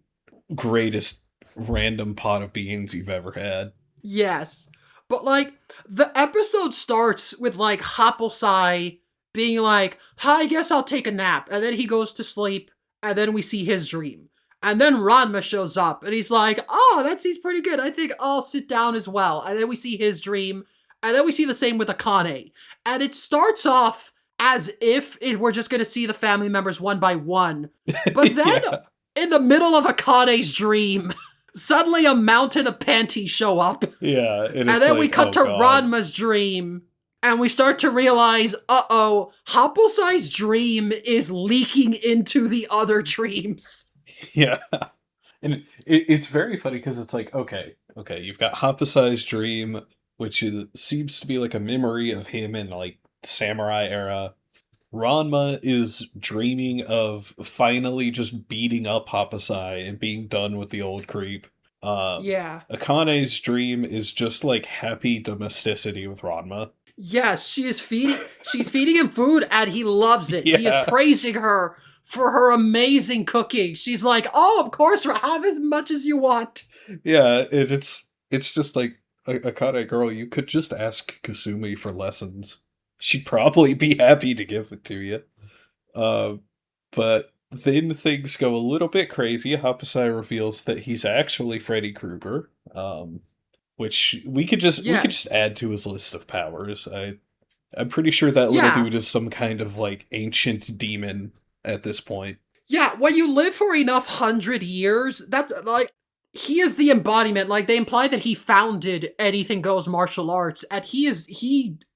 greatest random pot of beans you've ever had. Yes. But like the episode starts with like Happosai being like, I guess I'll take a nap. And then he goes to sleep, and then we see his dream. And then Ranma shows up and he's like, oh, that seems pretty good. I think I'll sit down as well. And then we see his dream. And then we see the same with Akane. And it starts off as if it, we're just going to see the family members one by one. But then, Yeah. in the middle of Akane's dream, suddenly a mountain of panties show up. Yeah, and And it's then we like, cut oh to god. Ranma's dream. And we start to realize, uh-oh, Happosai's dream is leaking into the other dreams. Yeah. And it's very funny because it's like, okay, you've got Happosai's dream, which seems to be like a memory of him in like samurai era. Ranma is dreaming of finally just beating up Happosai and being done with the old creep. Um, Yeah. Akane's dream is just like happy domesticity with Ranma. Yes, she's feeding him food and he loves it. He is Yeah, praising her for her amazing cooking. She's like, "Oh, of course, have as much as you want." yeah. It's just like Akane girl. You could just ask Kasumi for lessons. She'd probably be happy to give it to you. Uh, but then things go a little bit crazy. Happosai reveals that he's actually Freddy Krueger, which we could Yeah. just add to his list of powers. I'm pretty sure that little Yeah. dude is some kind of like ancient demon at this point. Yeah, when you live for enough 100 years, that's like he is the embodiment. Like they imply that he founded Anything Goes martial arts, and he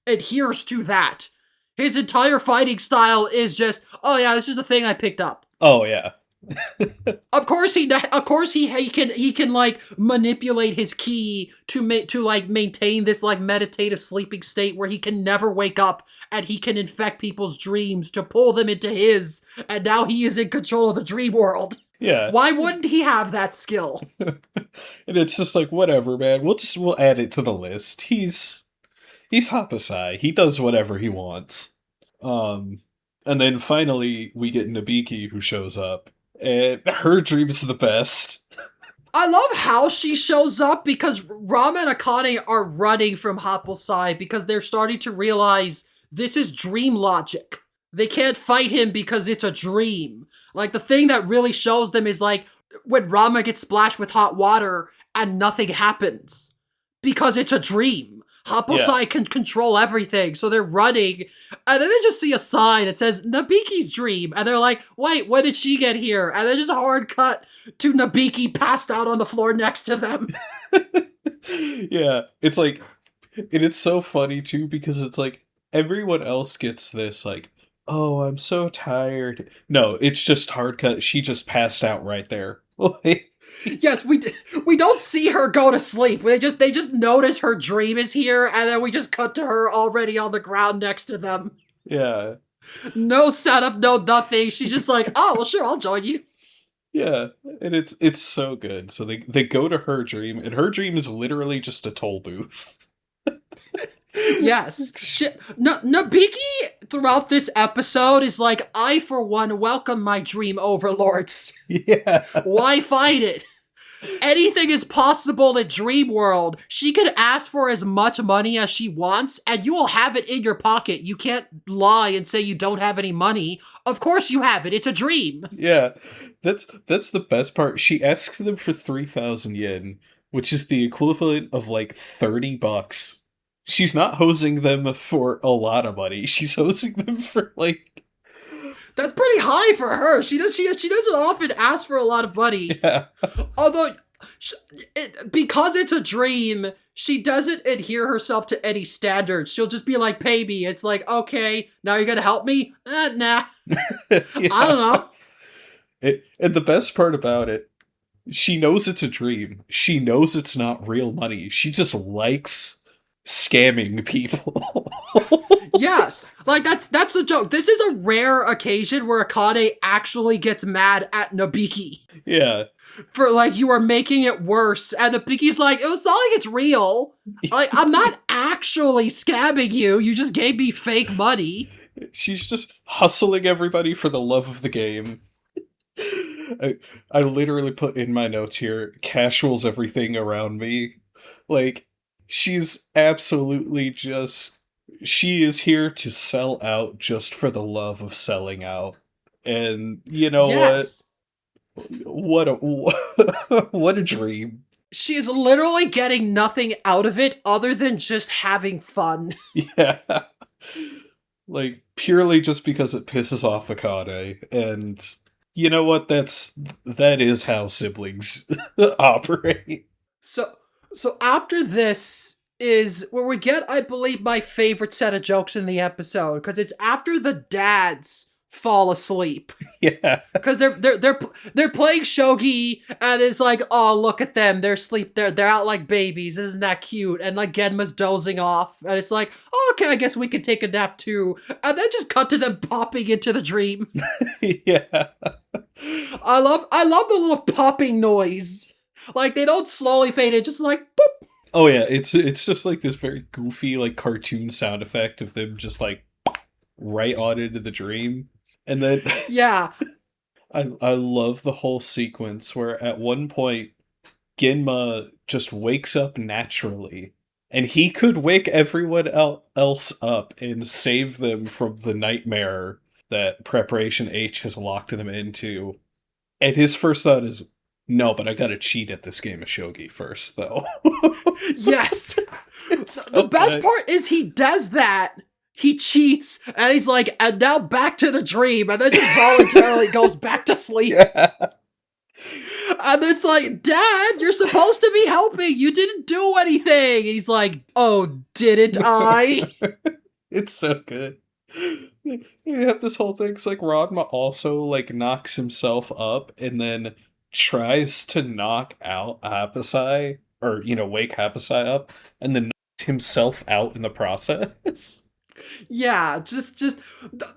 adheres to that. His entire fighting style is just, oh yeah, this is a thing I picked up. Oh yeah, Of course he can like manipulate his ki to like maintain this like meditative sleeping state where he can never wake up, and he can infect people's dreams to pull them into his, and now he is in control of the dream world. yeah. Why wouldn't he have that skill? And it's just like whatever, man. We'll add it to the list. He's Happosai. He does whatever he wants. Um, and then finally we get Nabiki who shows up, and her dream is the best. I love how she shows up because Rama and Akane are running from Happosai because they're starting to realize this is dream logic. They can't fight him because it's a dream. Like, the thing that really shows them is, like, when Rama gets splashed with hot water and nothing happens. Because it's a dream. Yeah, Happosai can control everything, so they're running, and then they just see a sign that says Nabiki's dream, and they're like, wait, when did she get here? And then just a hard cut to Nabiki passed out on the floor next to them. yeah. It's like, and it's so funny too because it's like everyone else gets this like, oh, I'm so tired. No, it's just hard cut. She just passed out right there. Like, Yes, we don't see her go to sleep. They just notice her dream is here, and then we just cut to her already on the ground next to them. yeah, No setup, no nothing. She's just like, oh well, sure, I'll join you. yeah, and it's so good. So they go to her dream, and her dream is literally just a toll booth. Yes. Nabiki throughout this episode is like, I for one welcome my dream overlords. Yeah, Why fight it? Anything is possible in Dream World. She could ask for as much money as she wants, and you will have it in your pocket. You can't lie and say you don't have any money. Of course you have it. It's a dream. yeah. That's the best part. She asks them for 3,000 yen, which is the equivalent of like $30. She's not hosing them for a lot of money. She's hosing them for like, That's pretty high for her. She doesn't often ask for a lot of money. yeah, Although, because it's a dream, she doesn't adhere herself to any standards. She'll just be like, pay me. It's like, okay, now you're gonna help me? Nah. I yeah. don't know. And the best part about it, she knows it's a dream. She knows it's not real money. She just likes scamming people. Yes, like that's the joke. This is a rare occasion where Akane actually gets mad at Nabiki Yeah. for like, you are making it worse, and Nabiki's like, it's not like it's real. Like, I'm not actually scamming you. You just gave me fake money. She's just hustling everybody for the love of the game. I literally put in my notes here, casuals everything around me. Like, she's absolutely just, she is here to sell out just for the love of selling out. And you know Yes. what a what a dream. She is literally getting nothing out of it other than just having fun. Yeah. Like purely just because it pisses off Akane. And you know what, that is how siblings operate. So so after this is where we get, I believe, my favorite set of jokes in the episode, because it's after the dads fall asleep. Yeah. Because they're playing shogi, and it's like, oh, look at them, they're asleep, they're out like babies, isn't that cute? And like Genma's dozing off, and it's like, oh, okay, I guess we can take a nap too. And then just cut to them popping into the dream. Yeah. I love the little popping noise. Like they don't slowly fade in, just like boop. Oh yeah, it's just like this very goofy like cartoon sound effect of them just like right on into the dream. And then Yeah, I love the whole sequence where at one point Genma just wakes up naturally, and he could wake everyone else up and save them from the nightmare that Preparation H has locked them into. And his first thought is, no, but I gotta cheat at this game of shogi first, though. yes. It's The so best good. part is he does that. He cheats, and he's like, and now back to the dream, and then just voluntarily goes back to sleep. Yeah. And it's like, Dad, you're supposed to be helping. You didn't do anything. And he's like, oh, didn't I? It's so good. You have this whole thing. It's like Ranma also like knocks himself up and then tries to knock out Happosai, or wake Happosai up, and then knocks himself out in the process. Yeah, just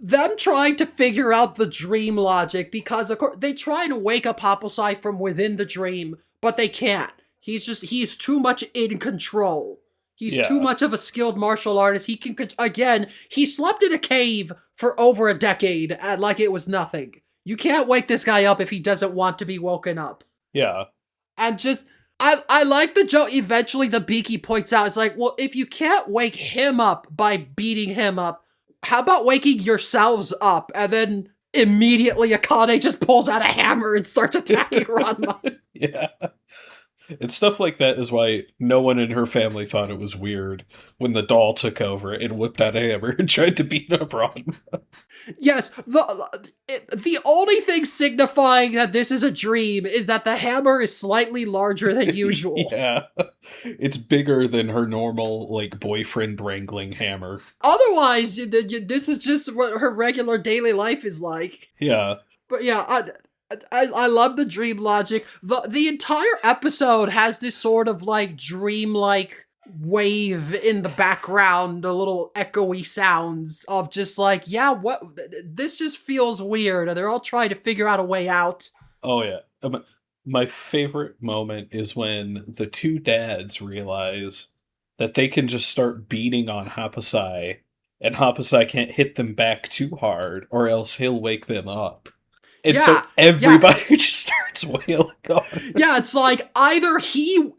them trying to figure out the dream logic, because of course they try to wake up Happosai from within the dream, but they can't. He's too much in control. He's too Yeah. much of a skilled martial artist. He can, again, he slept in a cave for over a decade and like it was nothing. You can't wake this guy up if he doesn't want to be woken up. Yeah. And just, I like the joke. Eventually the Beaky points out, it's like, well, if you can't wake him up by beating him up, how about waking yourselves up? And then immediately Akane just pulls out a hammer and starts attacking Ranma. Yeah. And stuff like that is why no one in her family thought it was weird when the doll took over and whipped out a hammer and tried to beat up Ron. Yes, the only thing signifying that this is a dream is that the hammer is slightly larger than usual. Yeah. It's bigger than her normal, like, boyfriend wrangling hammer. Otherwise, this is just what her regular daily life is like. Yeah. But yeah, I love the dream logic. The entire episode has this sort of like dream-like wave in the background, the little echoey sounds of just like, yeah, what, this just feels weird, and they're all trying to figure out a way out. Oh, yeah. My favorite moment is when the two dads realize that they can just start beating on Happosai, and Happosai can't hit them back too hard, or else he'll wake them up. And so everybody just starts wailing on him. Yeah, it's like either he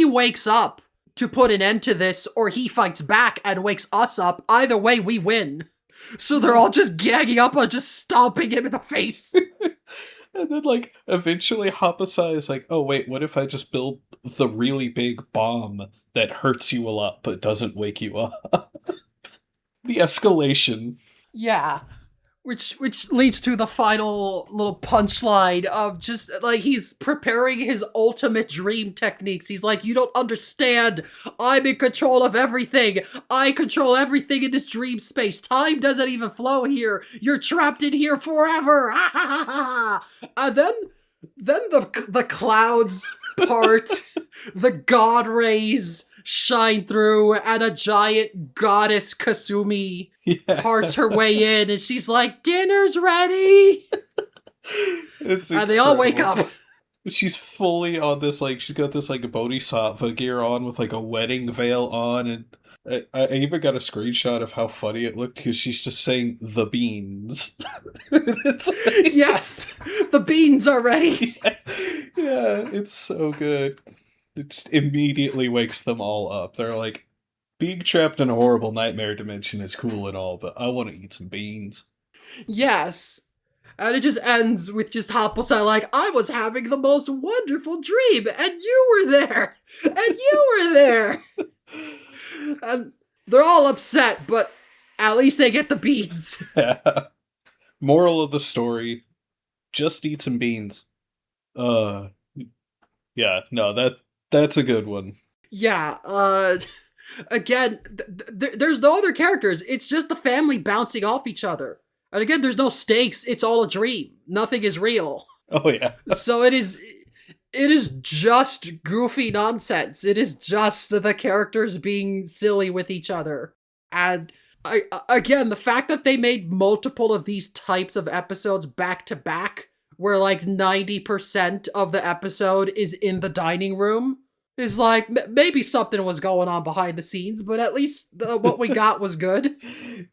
wakes up to put an end to this, or he fights back and wakes us up. Either way, we win. So they're all just gagging up on just stomping him in the face. And then, like, eventually Happosai is like, oh, wait, what if I just build the really big bomb that hurts you a lot but doesn't wake you up? The escalation. Yeah. Which leads to the final little punchline of just, like, he's preparing his ultimate dream techniques. He's like, you don't understand. I'm in control of everything. I control everything in this dream space. Time doesn't even flow here. You're trapped in here forever. And then the clouds part, the god rays shine through, and a giant goddess Kasumi parts her way in, and she's like, dinner's ready! And they all wake up. She's fully on this, like, she's got this, like, bodhisattva gear on with, like, a wedding veil on, and I even got a screenshot of how funny it looked, because she's just saying, the beans. It's like, Yes! The beans are ready! yeah, it's so good. It just immediately wakes them all up. They're like, being trapped in a horrible nightmare dimension is cool and all, but I want to eat some beans. Yes! And it just ends with just Happosai like, I was having the most wonderful dream, and you were there! And you were there! And they're all upset, but at least they get the beans. Yeah. Moral of the story, just eat some beans. Yeah, no, that's a good one. Yeah, again, there's no other characters. It's just the family bouncing off each other. And again, there's no stakes. It's all a dream. Nothing is real. Oh yeah. So it is just goofy nonsense. It is just the characters being silly with each other. And again, the fact that they made multiple of these types of episodes back to back, where like 90% of the episode is in the dining room, is like, maybe something was going on behind the scenes, but at least what we got was good.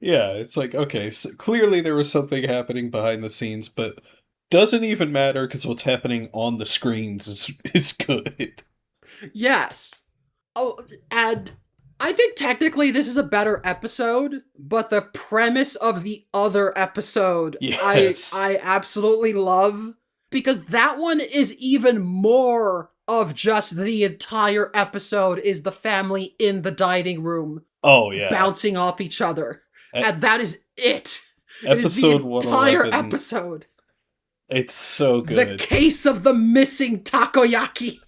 Yeah, it's like, okay, so clearly there was something happening behind the scenes, but doesn't even matter because what's happening on the screens is good. Yes. Oh, and I think technically this is a better episode, but the premise of the other episode, Yes. I absolutely love, because that one is even more of just the entire episode is the family in the dining room Oh yeah. bouncing off each other. And that is it. Episode it is the 111. entire episode. It's so good. The case of the missing takoyaki.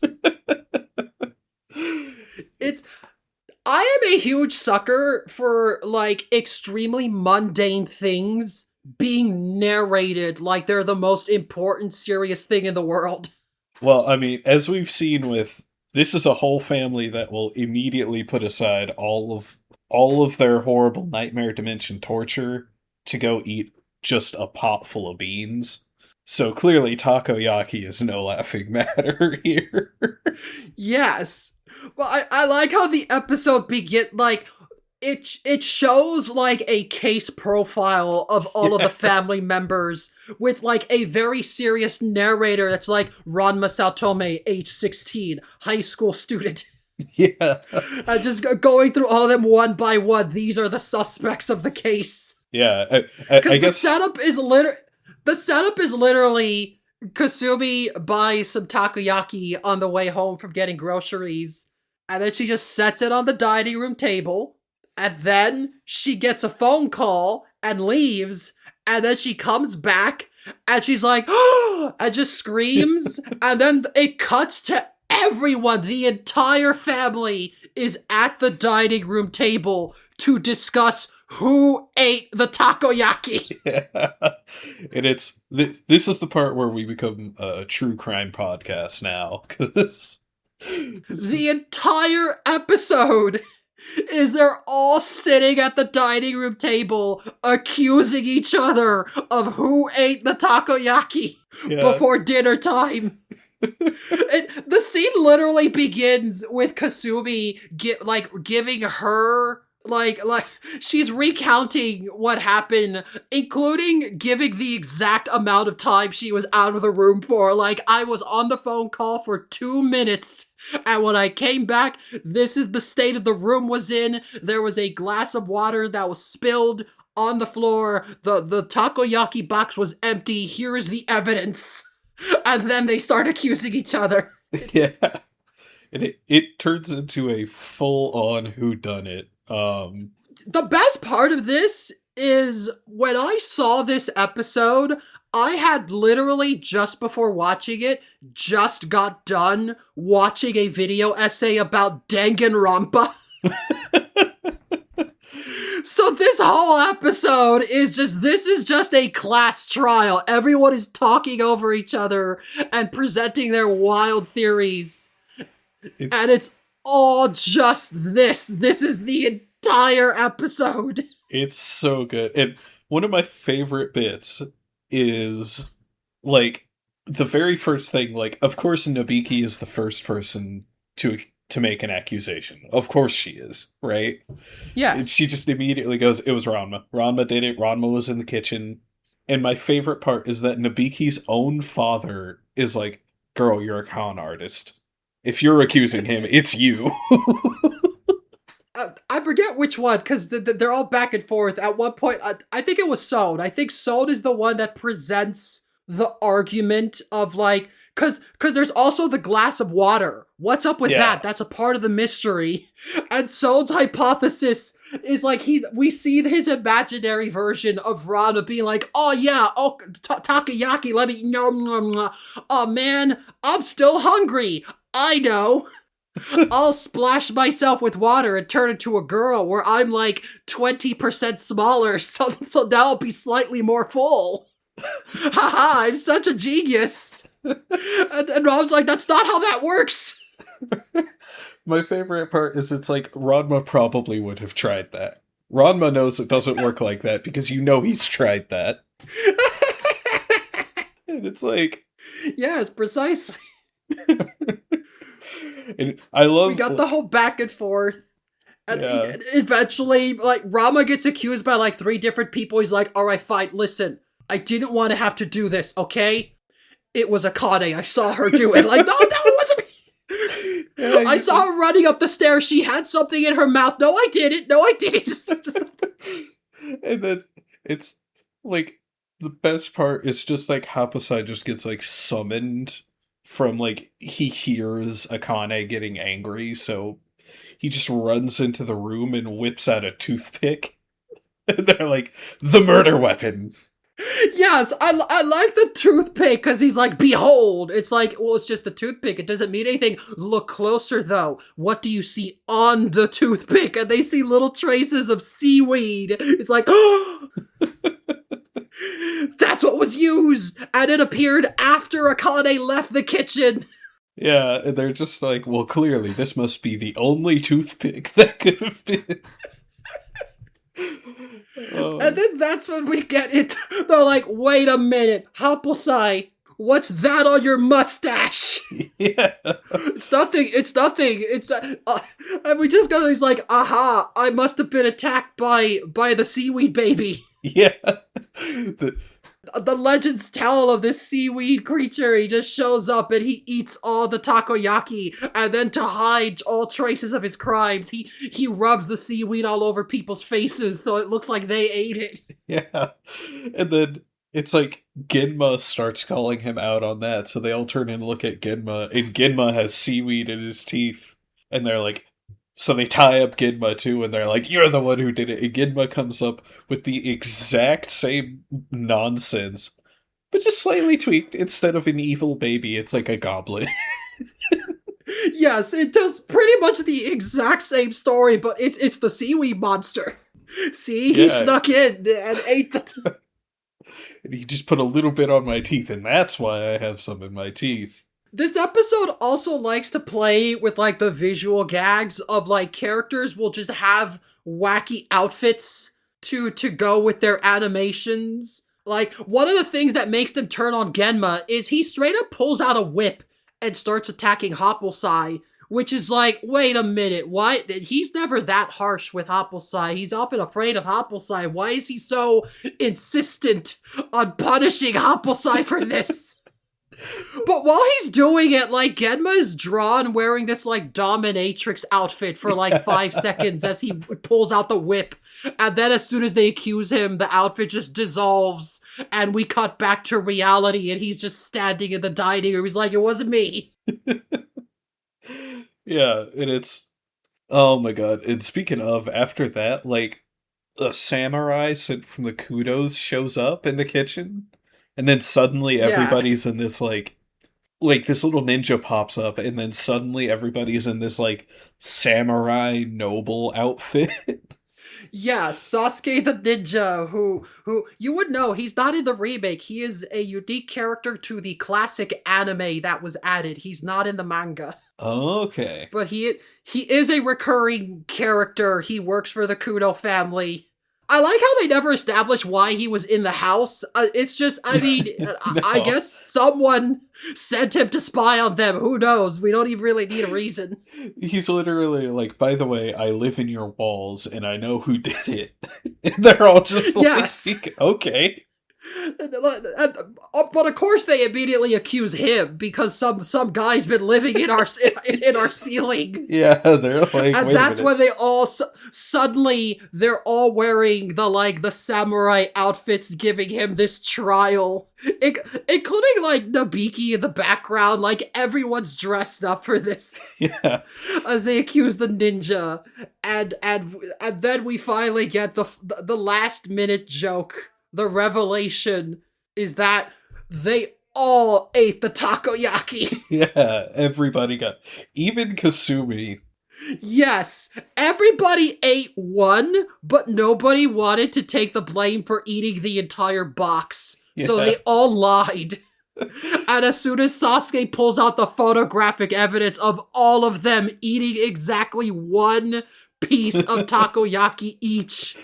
I am a huge sucker for, like, extremely mundane things being narrated like they're the most important, serious thing in the world. Well, I mean, as we've seen with, this is a whole family that will immediately put aside all of their horrible nightmare dimension torture to go eat just a pot full of beans. So clearly takoyaki is no laughing matter here. Yes. Well, I like how the episode like, it shows, like, a case profile of all of the family members with, like, a very serious narrator that's like, Ranma Saotome, age 16, high school student. Yeah. And just going through all of them one by one. These are the suspects of the case. Yeah, I guess the setup is literally Kasumi buys some takoyaki on the way home from getting groceries, and then she just sets it on the dining room table, and then she gets a phone call and leaves, and then she comes back, and she's like, oh, and just screams, and then it cuts to everyone. The entire family is at the dining room table to discuss who ate the takoyaki. Yeah. And this is the part where we become a true crime podcast now, because the entire episode is they're all sitting at the dining room table accusing each other of who ate the takoyaki before dinner time. The scene literally begins with Kasumi giving her like she's recounting what happened, including giving the exact amount of time she was out of the room for. Like, I was on the phone call for 2 minutes, and when I came back, this is the state of the room was in. There was a glass of water that was spilled on the floor. The takoyaki box was empty. Here is the evidence. And then they start accusing each other. Yeah. And it turns into a full-on whodunit. The best part of this is when I saw this episode, I had literally, just before watching it, just got done watching a video essay about Danganronpa. So this whole episode is just a class trial. Everyone is talking over each other and presenting their wild theories. And it's all just this. This is the entire episode. It's so good. And one of my favorite bits is, like, the very first thing, like, of course Nobiki is the first person to make an accusation. Of course she is, right? Yeah. And she just immediately goes, it was Ranma. Ranma did it. Ranma was in the kitchen. And my favorite part is that Nobiki's own father is like, girl, you're a con artist. If you're accusing him, it's you. I forget which one, because they're all back and forth. At one point, I think it was Son. I think Son is the one that presents the argument of, like, because there's also the glass of water. What's up with that? That's a part of the mystery. And Son's hypothesis is, like, we see his imaginary version of Ranma being like, oh yeah, takoyaki, let me, no, oh man, I'm still hungry. I know. I'll splash myself with water and turn into a girl where I'm like 20% smaller, so now I'll be slightly more full. Haha, I'm such a genius. And Rob's like, that's not how that works. My favorite part is it's like Ranma probably would have tried that. Ranma knows it doesn't work like that because you know he's tried that. And it's like, Yes, precisely. and I love We got the whole back and forth. And yeah. eventually, like, Rama gets accused by like 3 different people. He's like, alright, fine, listen. I didn't want to have to do this, okay? It was Akane. I saw her do it. Like, no, it wasn't me. Yeah, I saw her running up the stairs. She had something in her mouth. No, I didn't. Just... And then it's like the best part is just like Happosai just gets like summoned from like he hears Akane getting angry, so he just runs into the room and whips out a toothpick. And they're like, the murder weapon. Yes, I like the toothpick because he's like, behold. It's like, well, it's just a toothpick. It doesn't mean anything. Look closer, though. What do you see on the toothpick? And they see little traces of seaweed. It's like, oh, that's what was used. And it appeared after Akane left the kitchen. Yeah, and they're just like, well, clearly this must be the only toothpick that could have been. And then that's when we get it. They're like, wait a minute, Happosai, what's that on your mustache? Yeah. It's nothing, it's, and we just go, he's like, aha, I must have been attacked by the seaweed baby. Yeah. The legends tell of this seaweed creature. He just shows up and he eats all the takoyaki, and then to hide all traces of his crimes, he rubs the seaweed all over people's faces so it looks like they ate it. Yeah. And then it's like Genma starts calling him out on that, so they all turn and look at Genma, and Genma has seaweed in his teeth, and they're like, so they tie up Genma too, and they're like, you're the one who did it. And Genma comes up with the exact same nonsense, but just slightly tweaked. Instead of an evil baby, it's like a goblin. Yes, it does pretty much the exact same story, but it's the seaweed monster. See, he snuck in and ate the... And he just put a little bit on my teeth, and that's why I have some in my teeth. This episode also likes to play with, like, the visual gags of, like, characters will just have wacky outfits to go with their animations. Like, one of the things that makes them turn on Genma is he straight up pulls out a whip and starts attacking Happosai, which is like, wait a minute, why? He's never that harsh with Happosai. He's often afraid of Happosai. Why is he so insistent on punishing Happosai for this? But while he's doing it, like, Genma is drawn wearing this, like, dominatrix outfit for, like, 5 seconds as he pulls out the whip. And then as soon as they accuse him, the outfit just dissolves, and we cut back to reality, and he's just standing in the dining room. He's like, it wasn't me. Yeah, and it's... Oh my god. And speaking of, after that, like, a samurai sent from the Kudos shows up in the kitchen. And then suddenly everybody's in this, like, this little ninja pops up, and then suddenly everybody's in this, like, samurai noble outfit. Yeah, Sasuke the ninja, who you would know, he's not in the remake. He is a unique character to the classic anime that was added. He's not in the manga. Okay. But he is a recurring character. He works for the Kudo family. I like how they never established why he was in the house. It's just, I mean, No. I guess someone sent him to spy on them. Who knows? We don't even really need a reason. He's literally like, by the way, I live in your walls, and I know who did it. And they're all just like, Yes. Okay. But of course they immediately accuse him because some guy's been living in our ceiling. Yeah, they're like, And wait that's a minute. when they all suddenly they're all wearing the samurai outfits, giving him this trial, including like Nabiki in the background. Like everyone's dressed up for this. Yeah. As they accuse the ninja, and then we finally get the last minute joke. The revelation is that they all ate the takoyaki. Yeah, everybody got, even Kasumi. Yes, everybody ate one, but nobody wanted to take the blame for eating the entire box. So Yeah. they all lied. And as soon as Sasuke pulls out the photographic evidence of all of them eating exactly one piece of takoyaki each.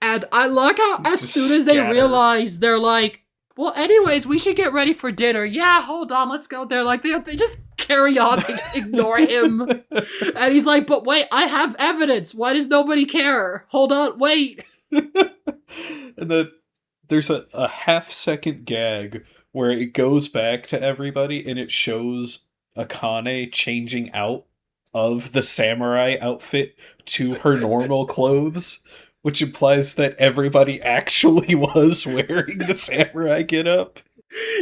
And I like how as Just soon as they scatter. realize, they're like, well, anyways, we should get ready for dinner. Yeah, hold on, let's go. They're like, they just carry on. They just ignore him. And he's like, but wait, I have evidence. Why does nobody care? Hold on, wait. And then there's a half-second gag where it goes back to everybody and it shows Akane changing out of the samurai outfit to her normal clothes, which implies that everybody actually was wearing the samurai getup.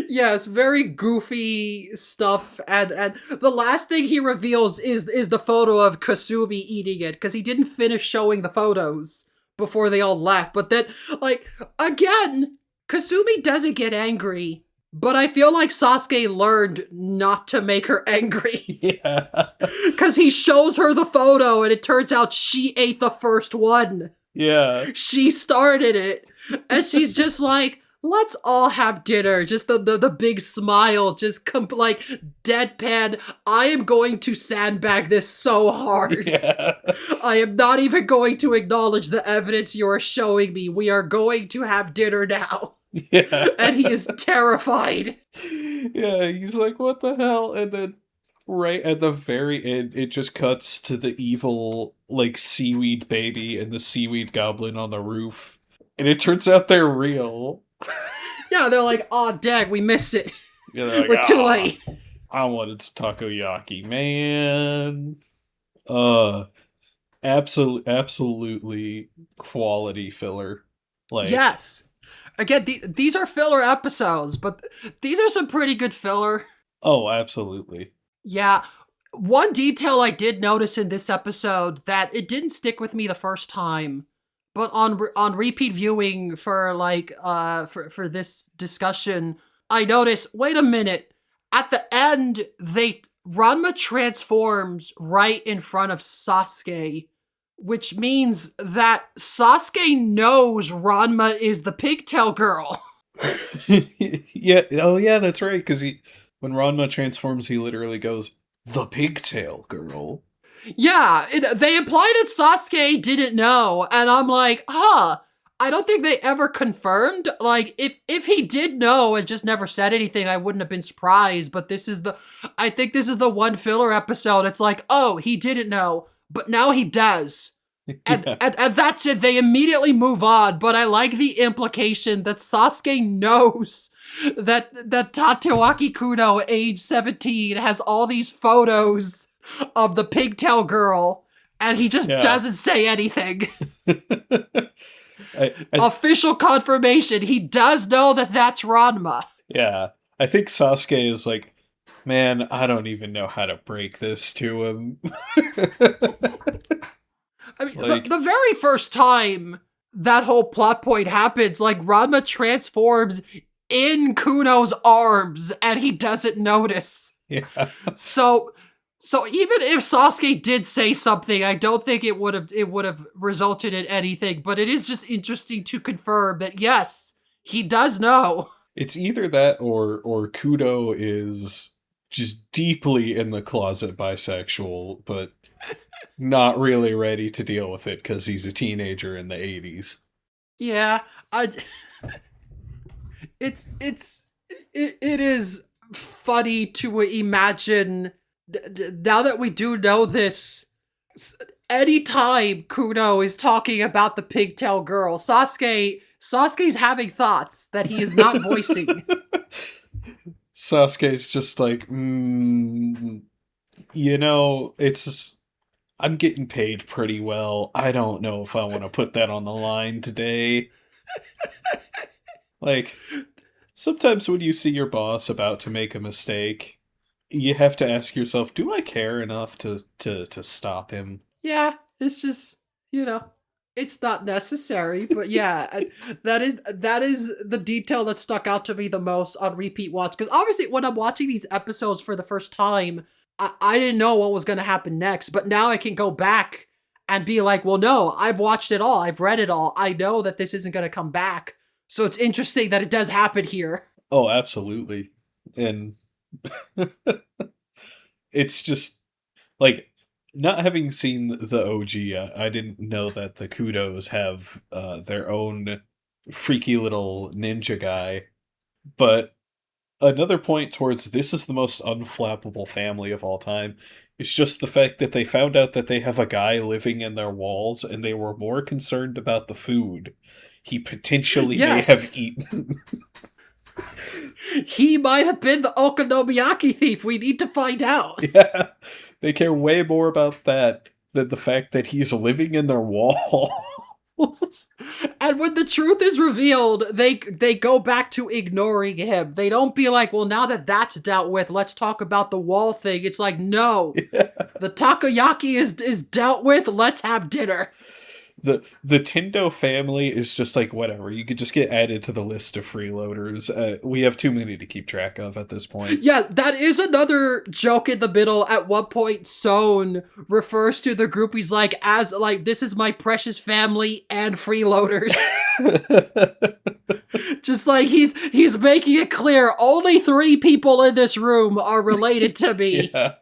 Yes, very goofy stuff, and the last thing he reveals is the photo of Kasumi eating it, because he didn't finish showing the photos before they all left. But then, like, again, Kasumi doesn't get angry, but I feel like Sasuke learned not to make her angry. Yeah. Because he shows her the photo, and it turns out she ate the first one. Yeah. She started it, and she's just like, let's all have dinner. Just the big smile, just like deadpan. I am going to sandbag this so hard. Yeah. I am not even going to acknowledge the evidence you are showing me. We are going to have dinner now. Yeah. And he is terrified. Yeah, he's like, what the hell? And then right at the very end, it just cuts to the evil, like, seaweed baby and the seaweed goblin on the roof. And it turns out they're real. Yeah, they're like, oh, dang, we missed it. Yeah, they're like, We're too late. I wanted some takoyaki, man. Absolutely quality filler. Like, Yes. Again, these are filler episodes, but these are some pretty good filler. oh, absolutely. Yeah. One detail I did notice in this episode that it didn't stick with me the first time, but on repeat viewing for like for this discussion, I noticed, wait a minute, at the end Ranma transforms right in front of Sasuke, which means that Sasuke knows Ranma is the pigtail girl. Yeah, oh yeah, that's right, because when Ranma transforms, he literally goes, the pigtail girl. Yeah, they imply that Sasuke didn't know, and I'm like, I don't think they ever confirmed. Like, if he did know and just never said anything, I wouldn't have been surprised, but I think this is the one filler episode. It's like, oh, he didn't know, but now he does. And, Yeah. and that's it. They immediately move on, but I like the implication that Sasuke knows that Tatewaki Kuno, age 17, has all these photos of the pigtail girl, and he just Yeah. doesn't say anything. I Official confirmation, he does know that that's Ranma. Yeah, I think Sasuke is like, man, I don't even know how to break this to him. I mean, Like- the very first time that whole plot point happens, like, Ranma transforms in Kuno's arms, and he doesn't notice. Yeah. So even if Sasuke did say something, I don't think it would have resulted in anything, but it is just interesting to confirm that yes, he does know. It's either that or Kudo is just deeply in the closet bisexual, but not really ready to deal with it because he's a teenager in the 80s. Yeah, it is funny to imagine now that we do know this. Anytime Kuno is talking about the pigtail girl, Sasuke's having thoughts that he is not voicing. Sasuke's just like, I'm getting paid pretty well. I don't know if I want to put that on the line today. Like, sometimes when you see your boss about to make a mistake, you have to ask yourself, do I care enough to stop him? Yeah, it's just, It's not necessary, but yeah, that is the detail that stuck out to me the most on repeat watch. Because obviously, when I'm watching these episodes for the first time, I didn't know what was going to happen next. But now I can go back and be like, well, no, I've watched it all, I've read it all. I know that this isn't going to come back. So it's interesting that it does happen here. Oh, absolutely. And it's just like not having seen the OG yet, I didn't know that the Kudos have their own freaky little ninja guy. But another point towards this is the most unflappable family of all time. It's just the fact that they found out that they have a guy living in their walls and they were more concerned about the food he potentially may have Yes, eaten. he might have been the okonomiyaki thief. We need to find out. Yeah, they care way more about that than the fact that he's living in their walls. And when the truth is revealed, they go back to ignoring him. They don't be like, well, now that that's dealt with, let's talk about the wall thing. It's like, no, Yeah. the takoyaki is dealt with. Let's have dinner. The Tendo family is just like whatever. You could just get added to the list of freeloaders. We have too many to keep track of at this point. Yeah, that is another joke in the middle. At one point, Son refers to the groupies like as like this is my precious family and freeloaders. Just like he's making it clear only 3 people in this room are related to me. Yeah.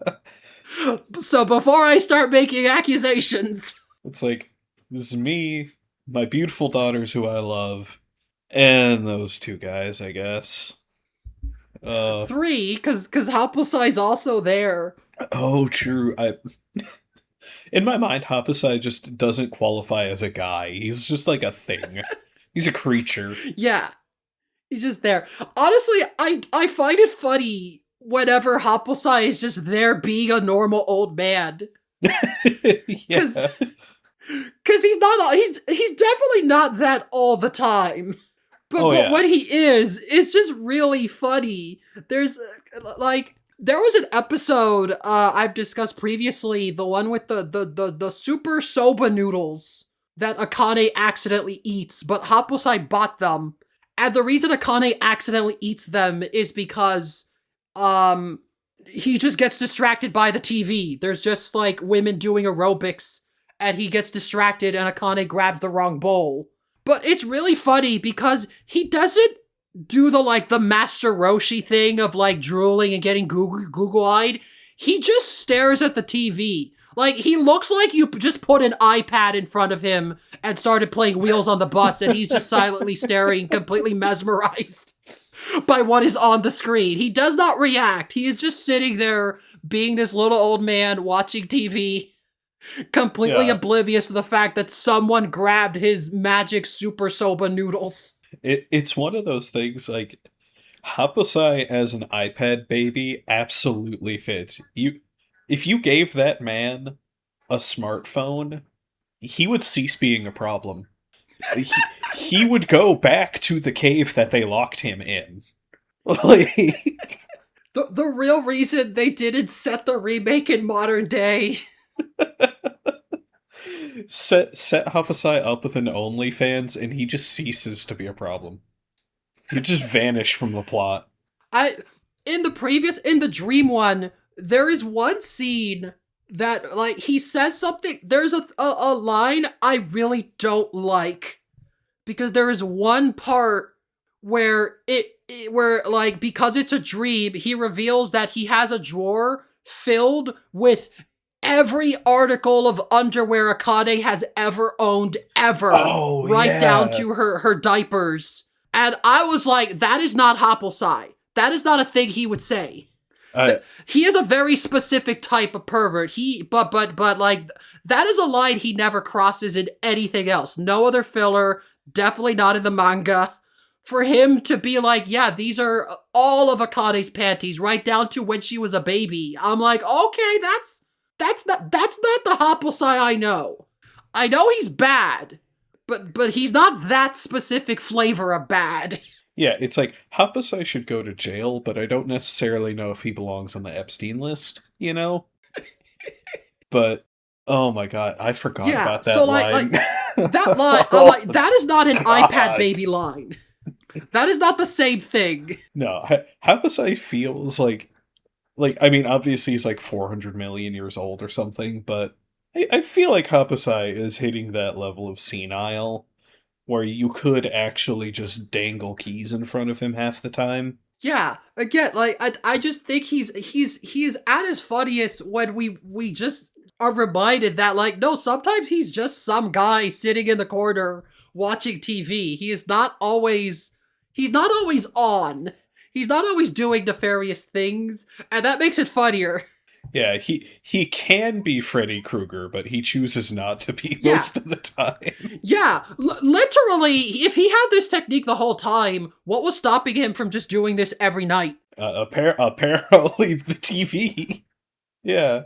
So before I start making accusations. It's like this is me, my beautiful daughters who I love, and those 2 guys, I guess. 3, cause Happosai's also there. Oh, true. In my mind, Happosai just doesn't qualify as a guy. He's just like a thing. He's a creature. Yeah, he's just there. Honestly, I find it funny whenever Happosai is just there being a normal old man. Yeah. Cause he's definitely not that all the time. But Oh, yeah. when he is, it's just really funny. There's like there was an episode I've discussed previously, the one with the super soba noodles that Akane accidentally eats, but Happosai bought them. And the reason Akane accidentally eats them is because he just gets distracted by the TV. There's just like women doing aerobics and he gets distracted and Akane grabs the wrong bowl. But it's really funny because he doesn't do the Master Roshi thing of like drooling and getting Google-eyed. He just stares at the TV. Like, he looks like you just put an iPad in front of him and started playing Wheels on the Bus and he's just silently staring, completely mesmerized by what is on the screen. He does not react. He is just sitting there being this little old man watching TV, completely oblivious to the fact that someone grabbed his magic super soba noodles. It's one of those things like Happosai as an iPad baby absolutely fits. If you gave that man a smartphone, he would cease being a problem. He would go back to the cave that they locked him in. Like, the real reason they didn't set the remake in modern day. set Happosai up with an OnlyFans and he just ceases to be a problem. He just vanish from the plot. In the dream one, there is one scene that like he says something. There's a line I really don't like because there is one part where where like because it's a dream, he reveals that he has a drawer filled with every article of underwear Akane has ever owned ever. Oh, right yeah. down to her diapers. And I was like, that is not Happosai. That is not a thing he would say. He is a very specific type of pervert. But like that is a line he never crosses in anything else. No other filler, definitely not in the manga. For him to be like, yeah, these are all of Akane's panties, right down to when she was a baby. I'm like, okay, that's not the Happosai I know. I know he's bad, but he's not that specific flavor of bad. Yeah, it's like Happosai should go to jail, but I don't necessarily know if he belongs on the Epstein list, you know? But Oh my god, I forgot Yeah, about so that like line. like that line, I'm Oh like, that is not an iPad god. baby line. That is not the same thing. No, Happosai feels like I mean, obviously he's like 400 million years old or something, but I feel like Happosai is hitting that level of senile where you could actually just dangle keys in front of him half the time. Yeah, again, like I just think he's at his funniest when we just are reminded that like no, sometimes he's just some guy sitting in the corner watching TV. He's not always on. He's not always doing nefarious things, and that makes it funnier. Yeah, he can be Freddy Krueger, but he chooses not to be Yeah, most of the time. yeah, literally, if he had this technique the whole time, what was stopping him from just doing this every night? Apparently the TV. Yeah,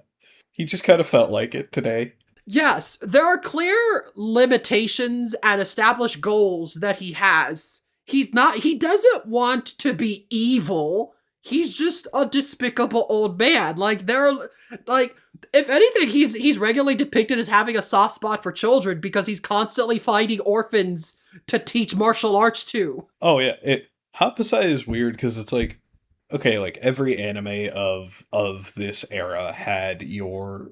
he just kind of felt like it today. Yes, there are clear limitations and established goals that he has. He doesn't want to be evil. He's just a despicable old man. Like, if anything, he's regularly depicted as having a soft spot for children because he's constantly finding orphans to teach martial arts to. Oh yeah, it Happosai is weird because it's like okay, like every anime of this era had your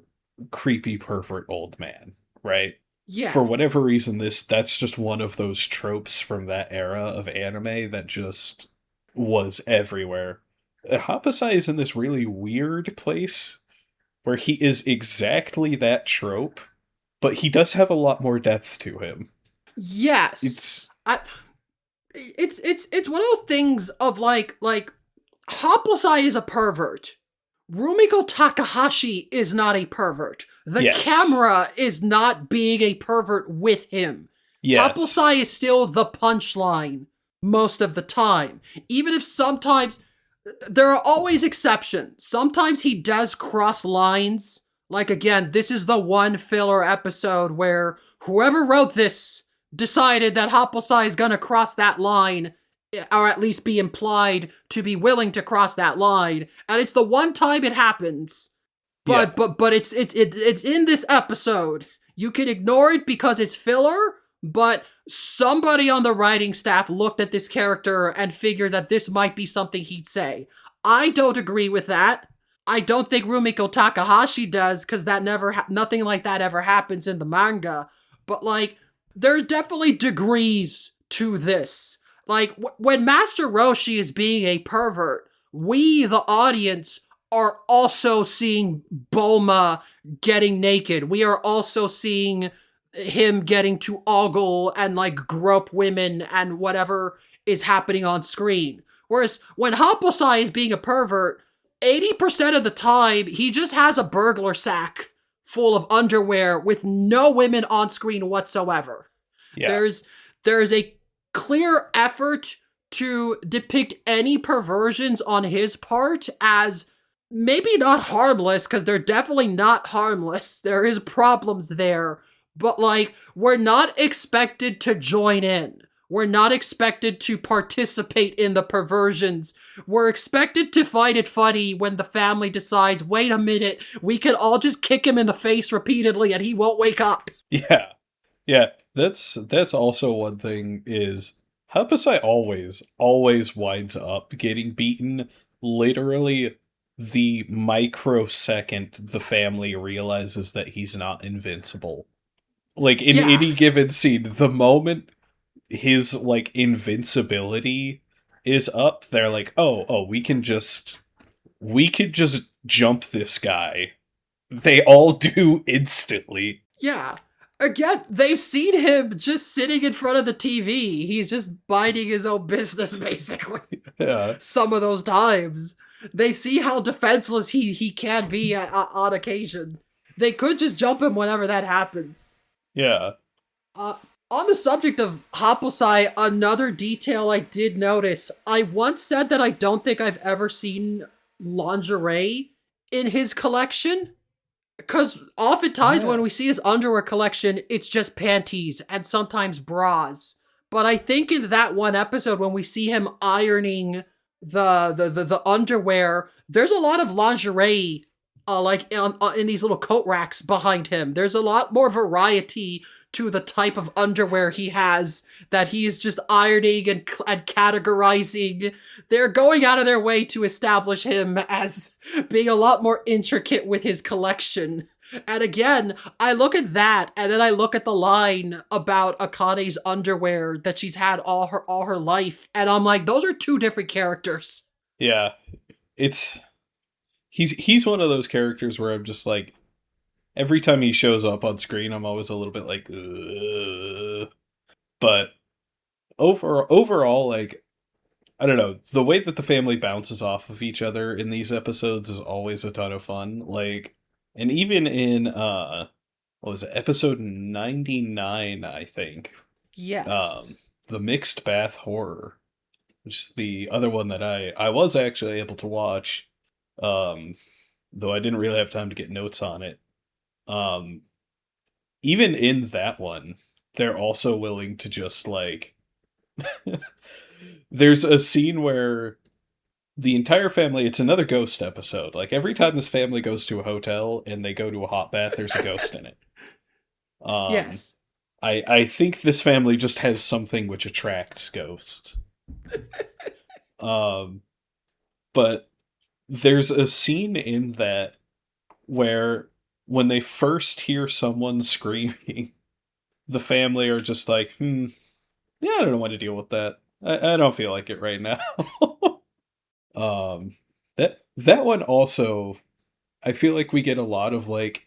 creepy pervert old man, right? For Yeah. whatever reason, that's just one of those tropes from that era of anime that just was everywhere. Happosai is in this really weird place where he is exactly that trope, but he does have a lot more depth to him. Yes. It's I it's one of those things of like Happosai is a pervert. Rumiko Takahashi is not a pervert. The yes, camera is not being a pervert with him. yes, Happosai is still the punchline most of the time. Even if sometimes there are always exceptions. Sometimes he does cross lines. Like again, this is the one filler episode where whoever wrote this decided that Happosai is gonna cross that line, or at least be implied to be willing to cross that line, and it's the one time it happens. yeah, But it's in this episode. You can ignore it because it's filler, but somebody on the writing staff looked at this character and figured that this might be something he'd say. I don't agree with that. I don't think Rumiko Takahashi does because nothing like that ever happens in the manga. But like, there's definitely degrees to this. Like when Master Roshi is being a pervert, we the audience are also seeing Bulma getting naked. We are also seeing him getting to ogle and like grope women and whatever is happening on screen. Whereas when Happosai is being a pervert, 80% of the time he just has a burglar sack full of underwear with no women on screen whatsoever. yeah, There's there's a clear effort to depict any perversions on his part as maybe not harmless, because they're definitely not harmless. There is problems there, but like we're not expected to join in. We're not expected to participate in the perversions. We're expected to find it funny when the family decides, wait a minute, we can all just kick him in the face repeatedly and he won't wake up. yeah, yeah. That's also one thing is Happosai always winds up getting beaten literally the microsecond the family realizes that he's not invincible. Like in Yeah, any given scene, the moment his like invincibility is up, they're like, oh, we could just jump this guy. They all do instantly. yeah. Again, they've seen him just sitting in front of the TV. He's just minding his own business, basically. Yeah. Some of those times. They see how defenseless he can be on occasion. They could just jump him whenever that happens. Yeah. Uh, on the subject of Happosai, another detail I did notice. I once said that I don't think I've ever seen lingerie in his collection. Because oftentimes Yeah. when we see his underwear collection, it's just panties and sometimes bras. But I think in that one episode when we see him ironing the underwear, there's a lot of lingerie in these little coat racks behind him. There's a lot more variety to the type of underwear he has that he's just ironing and categorizing. They're going out of their way to establish him as being a lot more intricate with his collection. And again, I look at that, and then I look at the line about Akane's underwear that she's had all her life, and I'm like, those are two different characters. Yeah, it's he's one of those characters where I'm just like, every time he shows up on screen, I'm always a little bit like, ugh. But overall, like, I don't know, the way that the family bounces off of each other in these episodes is always a ton of fun. Like, and even in what was it, episode 99, I think. Yes. The Mixed Bath Horror, which is the other one that I was actually able to watch. Though I didn't really have time to get notes on it. Um, Even in that one, they're also willing to just like there's a scene where the entire family, it's another ghost episode. Like every time this family goes to a hotel and they go to a hot bath, there's a ghost in it. Yes. I think this family just has something which attracts ghosts. But there's a scene in that where when they first hear someone screaming, the family are just like, yeah, I don't know what to deal with that. I don't feel like it right now. That one also, I feel like we get a lot of like,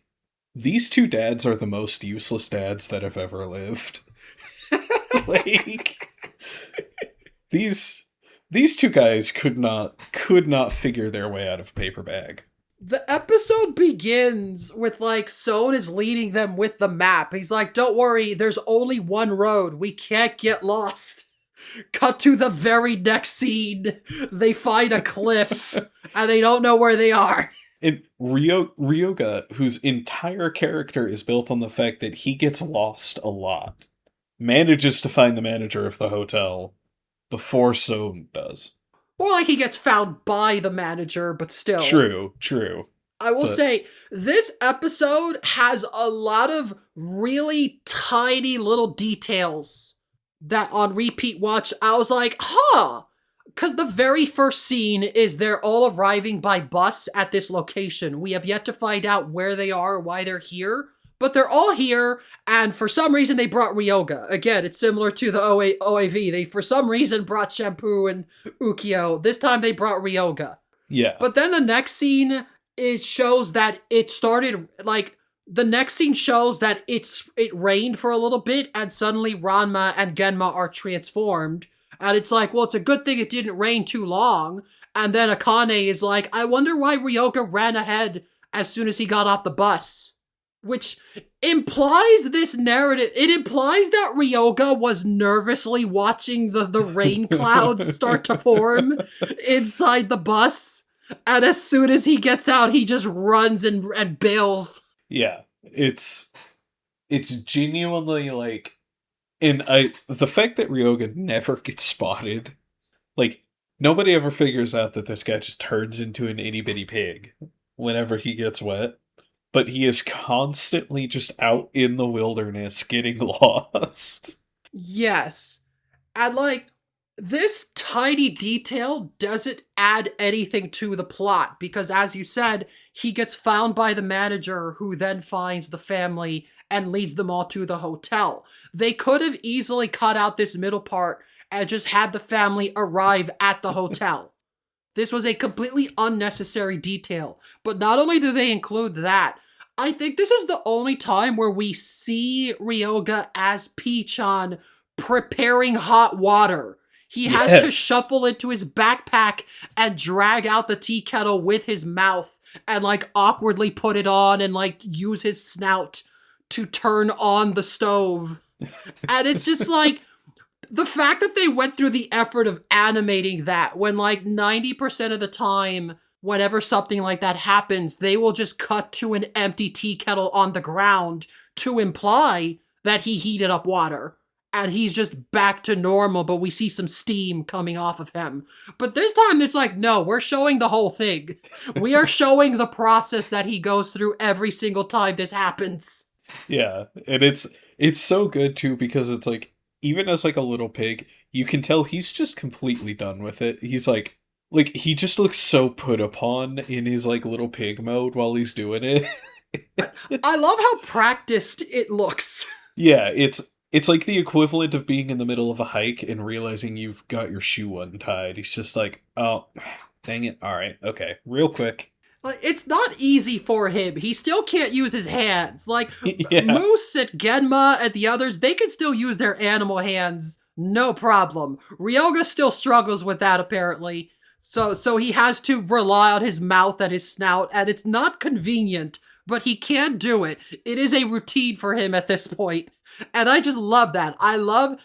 these two dads are the most useless dads that have ever lived. Like these two guys could not figure their way out of a paper bag. The episode begins with, like, Son is leading them with the map. He's like, don't worry, there's only one road. We can't get lost. Cut to the very next scene. They find a cliff, and they don't know where they are. And Ryoga, whose entire character is built on the fact that he gets lost a lot, manages to find the manager of the hotel before Son does. Or like he gets found by the manager, but still. True. I will say, this episode has a lot of really tiny little details that on repeat watch, I was like, huh. Because the very first scene is they're all arriving by bus at this location. We have yet to find out where they are, why they're here, but they're all here, and for some reason they brought Ryoga. Again, it's similar to the OAV. They, for some reason, brought Shampoo and Ukyo. This time they brought Ryoga. Yeah. But then the next scene, it shows that it started, like, the next scene shows that it rained for a little bit, and suddenly Ranma and Genma are transformed. And it's like, well, it's a good thing it didn't rain too long. And then Akane is like, I wonder why Ryoga ran ahead as soon as he got off the bus. Which implies this narrative. It implies that Ryoga was nervously watching the rain clouds start to form inside the bus. And as soon as he gets out, he just runs and bails. Yeah, it's genuinely like, and the fact that Ryoga never gets spotted, like nobody ever figures out that this guy just turns into an itty bitty pig whenever he gets wet, but he is constantly just out in the wilderness getting lost. Yes, and like, this tiny detail doesn't add anything to the plot, because as you said, he gets found by the manager who then finds the family and leads them all to the hotel. They could have easily cut out this middle part and just had the family arrive at the hotel. This was a completely unnecessary detail, but not only do they include that, I think this is the only time where we see Ryoga as P-chan preparing hot water. He has to shuffle into his backpack and drag out the tea kettle with his mouth and, like, awkwardly put it on and, like, use his snout to turn on the stove. And it's just, like, the fact that they went through the effort of animating that when, like, 90% of the time, whenever something like that happens, they will just cut to an empty tea kettle on the ground to imply that he heated up water. and he's just back to normal, but we see some steam coming off of him. But this time it's like, no, we're showing the whole thing. We are showing the process that he goes through every single time this happens. Yeah, and it's so good too because it's like even as like a little pig, you can tell he's just completely done with it. He's like he just looks so put upon in his like little pig mode while he's doing it. I love how practiced it looks. Yeah, it's like the equivalent of being in the middle of a hike and realizing you've got your shoe untied. He's just like, "Oh, dang it. All right. Okay. Real quick." Like, it's not easy for him. He still can't use his hands. Like, Yeah. Moose and Genma and the others, they can still use their animal hands, no problem. Ryoga still struggles with that, apparently. So he has to rely on his mouth and his snout, and it's not convenient, but he can do it. It is a routine for him at this point. And I just love that. I love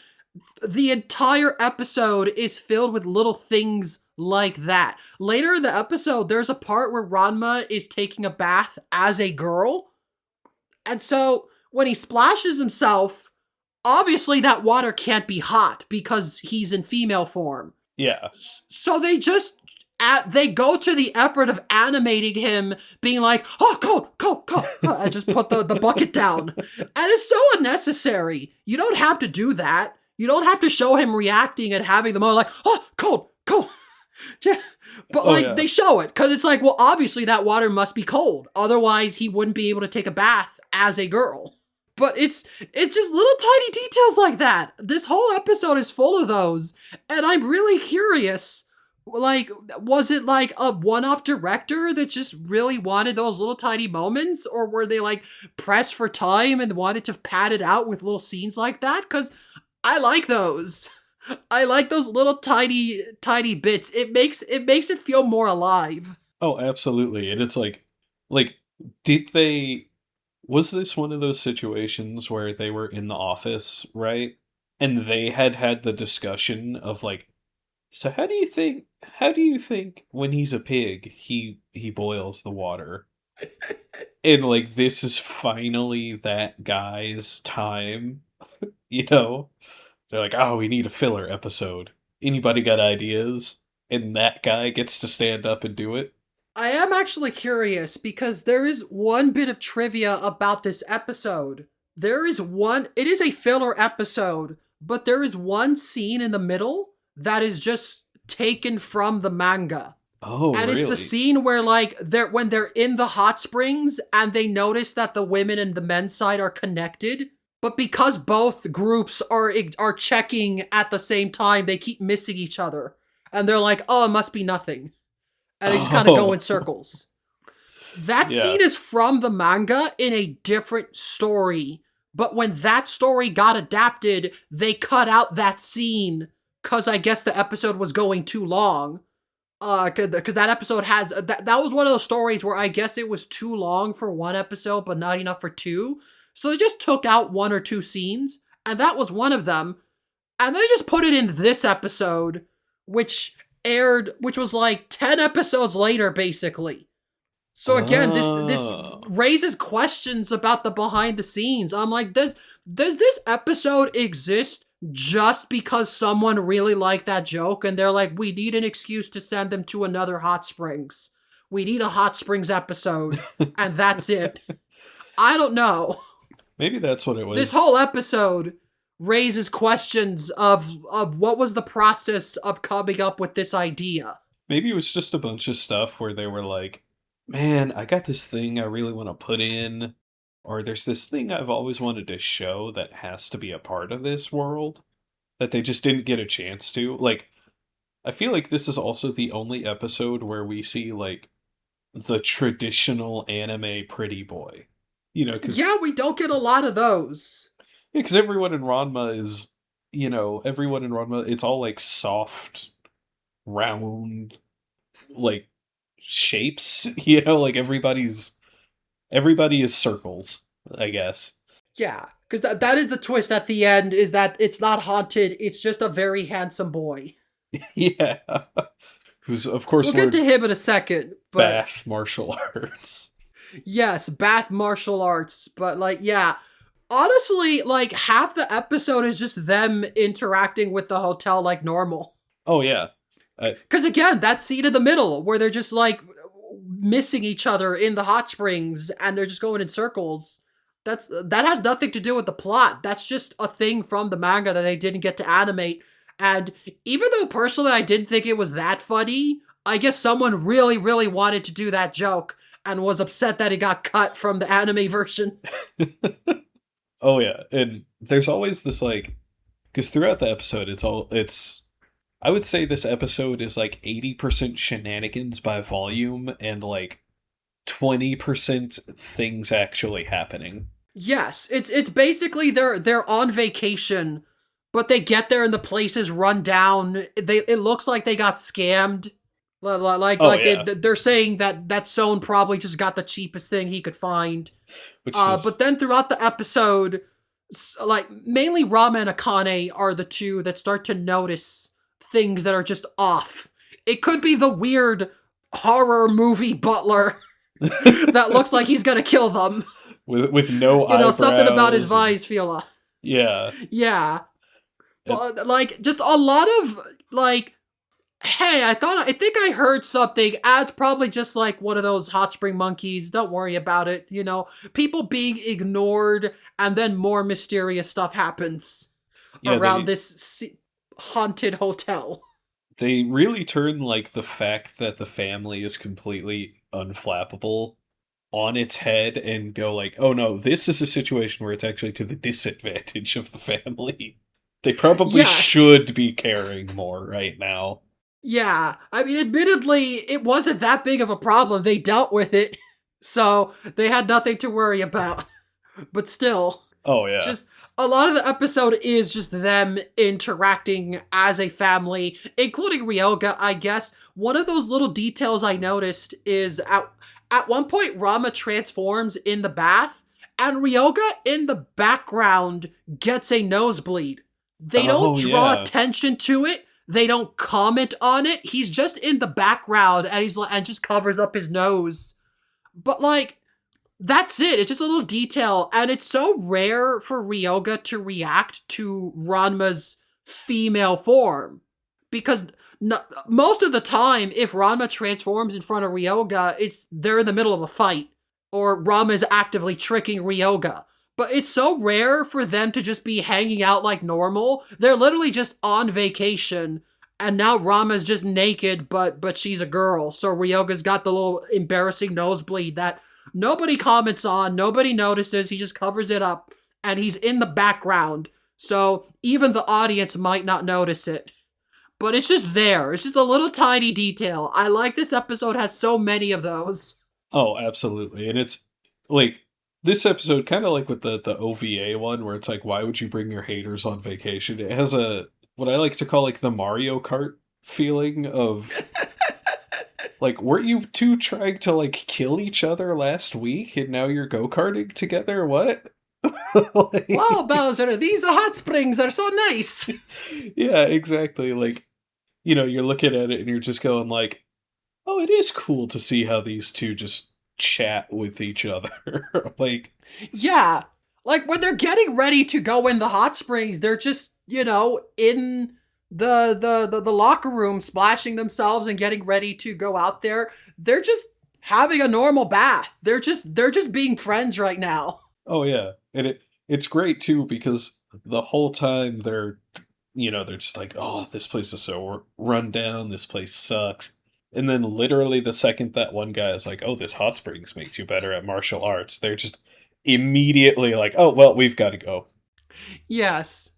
the entire episode is filled with little things like that. Later in the episode, there's a part where Ranma is taking a bath as a girl. And so when he splashes himself, obviously that water can't be hot because he's in female form. Yeah. So they go to the effort of animating him being like, oh, cold, cold, cold. I just put the bucket down. And it's so unnecessary. You don't have to do that. You don't have to show him reacting and having the moment like, oh, cold, cold. But like they show it because it's like, well, obviously that water must be cold. Otherwise he wouldn't be able to take a bath as a girl. But it's just little tiny details like that. This whole episode is full of those. And I'm really curious, like, was it like a one-off director that just really wanted those little tiny moments? Or were they like pressed for time and wanted to pad it out with little scenes like that? Because I like those. I like those little tiny bits. It makes it feel more alive. Oh, absolutely. And it's like did they was this one of those situations where they were in the office, right? And they had the discussion of like, so how do you think when he's a pig he boils the water? And like this is finally that guy's time, you know? They're like, oh, we need a filler episode. Anybody got ideas? And that guy gets to stand up and do it. I am actually curious because there is one bit of trivia about this episode. It is a filler episode, but there is one scene in the middle that is just taken from the manga. Oh, and really? It's the scene where like when they're in the hot springs and they notice that the women and the men's side are connected. But because both groups are checking at the same time, they keep missing each other. And they're like, oh, it must be nothing. And they just kind of go in circles. That scene is from the manga in a different story. But when that story got adapted, they cut out that scene because I guess the episode was going too long. Because that episode has... That was one of those stories where I guess it was too long for one episode, but not enough for two. So they just took out one or two scenes, and that was one of them. And they just put it in this episode, which was like 10 episodes later, basically. So again, this raises questions about the behind the scenes. I'm like, does this episode exist just because someone really liked that joke, and they're like, we need an excuse to send them to another hot springs. We need a hot springs episode, and that's it. I don't know. Maybe that's what it was. This whole episode raises questions of what was the process of coming up with this idea. Maybe it was just a bunch of stuff where they were like, man, I got this thing I really want to put in, or there's this thing I've always wanted to show that has to be a part of this world that they just didn't get a chance to. Like, I feel like this is also the only episode where we see like the traditional anime pretty boy. You know, yeah, we don't get a lot of those. Yeah, because everyone in Ranma is, it's all like soft, round, like shapes. You know, like everybody is circles, I guess. Yeah, because that is the twist at the end, is that it's not haunted, it's just a very handsome boy. Yeah. Who's, of course, we'll get to him in a second. But... Bath martial arts. Yes, bath martial arts, but like, yeah. Honestly, like half the episode is just them interacting with the hotel like normal. Oh yeah. I, Because again, that scene in the middle where they're just like missing each other in the hot springs and they're just going in circles. That has nothing to do with the plot. That's just a thing from the manga that they didn't get to animate. And even though personally I didn't think it was that funny, I guess someone really, really wanted to do that joke and was upset that it got cut from the anime version. oh yeah, and there's always this like, because throughout the episode, it's. I would say this episode is like 80% shenanigans by volume and like 20% things actually happening. Yes, it's basically they're on vacation, but they get there and the place is run down. It looks like they got scammed. Oh Like yeah, they're saying that Son probably just got the cheapest thing he could find. which is But then throughout the episode, like mainly Rama and Akane are the two that start to notice things that are just off. It could be the weird horror movie butler that looks like he's gonna kill them. with no You know, eyebrows. something about his eyes, Fila. Yeah, Yeah. it, Well, like, just a lot of, like, hey, I think I heard something. It's probably just like one of those hot spring monkeys. Don't worry about it. You know, people being ignored and then more mysterious stuff happens yeah. around this haunted hotel. They really turn like the fact that the family is completely unflappable on its head and go like, oh no, this is a situation where it's actually to the disadvantage of the family. They probably Yes. should be caring more right now. Yeah. I mean, admittedly, it wasn't that big of a problem. They dealt with it. So they had nothing to worry about. But still. Oh yeah. Just a lot of the episode is just them interacting as a family, including Ryoga, I guess. One of those little details I noticed is at one point Rama transforms in the bath, and Ryoga in the background gets a nosebleed. They don't Oh draw yeah. attention to it. They don't comment on it. He's just in the background and and just covers up his nose. But like that's it. It's just a little detail, and it's so rare for Ryoga to react to Ranma's female form. Because most of the time, if Ranma transforms in front of Ryoga, they're in the middle of a fight, or Ranma is actively tricking Ryoga. But it's so rare for them to just be hanging out like normal. They're literally just on vacation, and now Ranma's just naked, but she's a girl. So Ryoga's got the little embarrassing nosebleed that nobody comments on, nobody notices, he just covers it up, and he's in the background, so even the audience might not notice it. But it's just there. It's just a little tiny detail. I like this episode has so many of those. Oh, absolutely. And it's like this episode, kind of like with the OVA one, where it's like, why would you bring your haters on vacation? It has a what I like to call like the Mario Kart feeling of like, weren't you two trying to like kill each other last week and now you're go-karting together? What? Like, Wow, Bowser, these hot springs are so nice. yeah, exactly. Like, you know, you're looking at it and you're just going like, oh, it is cool to see how these two just chat with each other. Like, Yeah. Like when they're getting ready to go in the hot springs, they're just, you know, in the locker room splashing themselves and getting ready to go out there. They're just having a normal bath. They're just being friends right now. oh yeah. And it's great too because the whole time they're just like, oh, this place is so run down, this place sucks. And then literally the second that one guy is like, oh, this hot springs makes you better at martial arts, they're just immediately like, oh, well, we've got to go. Yes.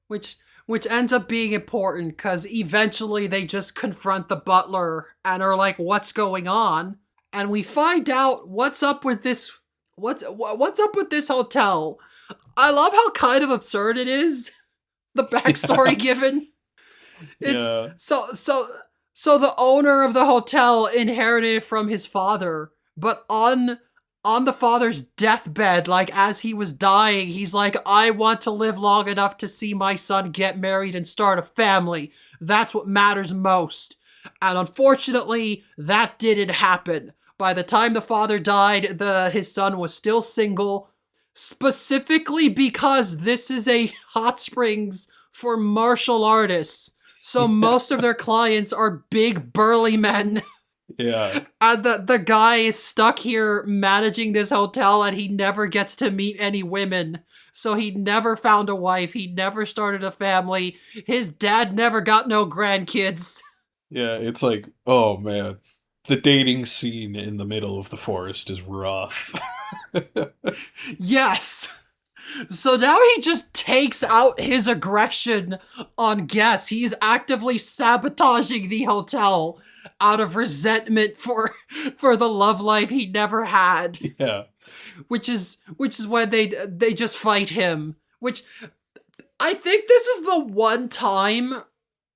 Which which ends up being important cuz eventually they just confront the butler and are like what's going on? And we find out what's up with this what's up with this hotel. I love how kind of absurd it is. The backstory Yeah. given. It's Yeah. so the owner of the hotel inherited it from his father, but on the father's deathbed, like as he was dying, he's like, I want to live long enough to see my son get married and start a family. That's what matters most. And unfortunately, that didn't happen. By the time the father died, his son was still single. specifically because this is a hot springs for martial artists. So Yeah. most of their clients are big burly men. Yeah. And the guy is stuck here managing this hotel and he never gets to meet any women. So he never found a wife. He never started a family. His dad never got no grandkids. Yeah, it's like, oh man. The dating scene in the middle of the forest is rough. Yes. So now he just takes out his aggression on guests. He's actively sabotaging the hotel out of resentment for the love life he never had. Yeah. Which is when they just fight him. Which I think this is the one time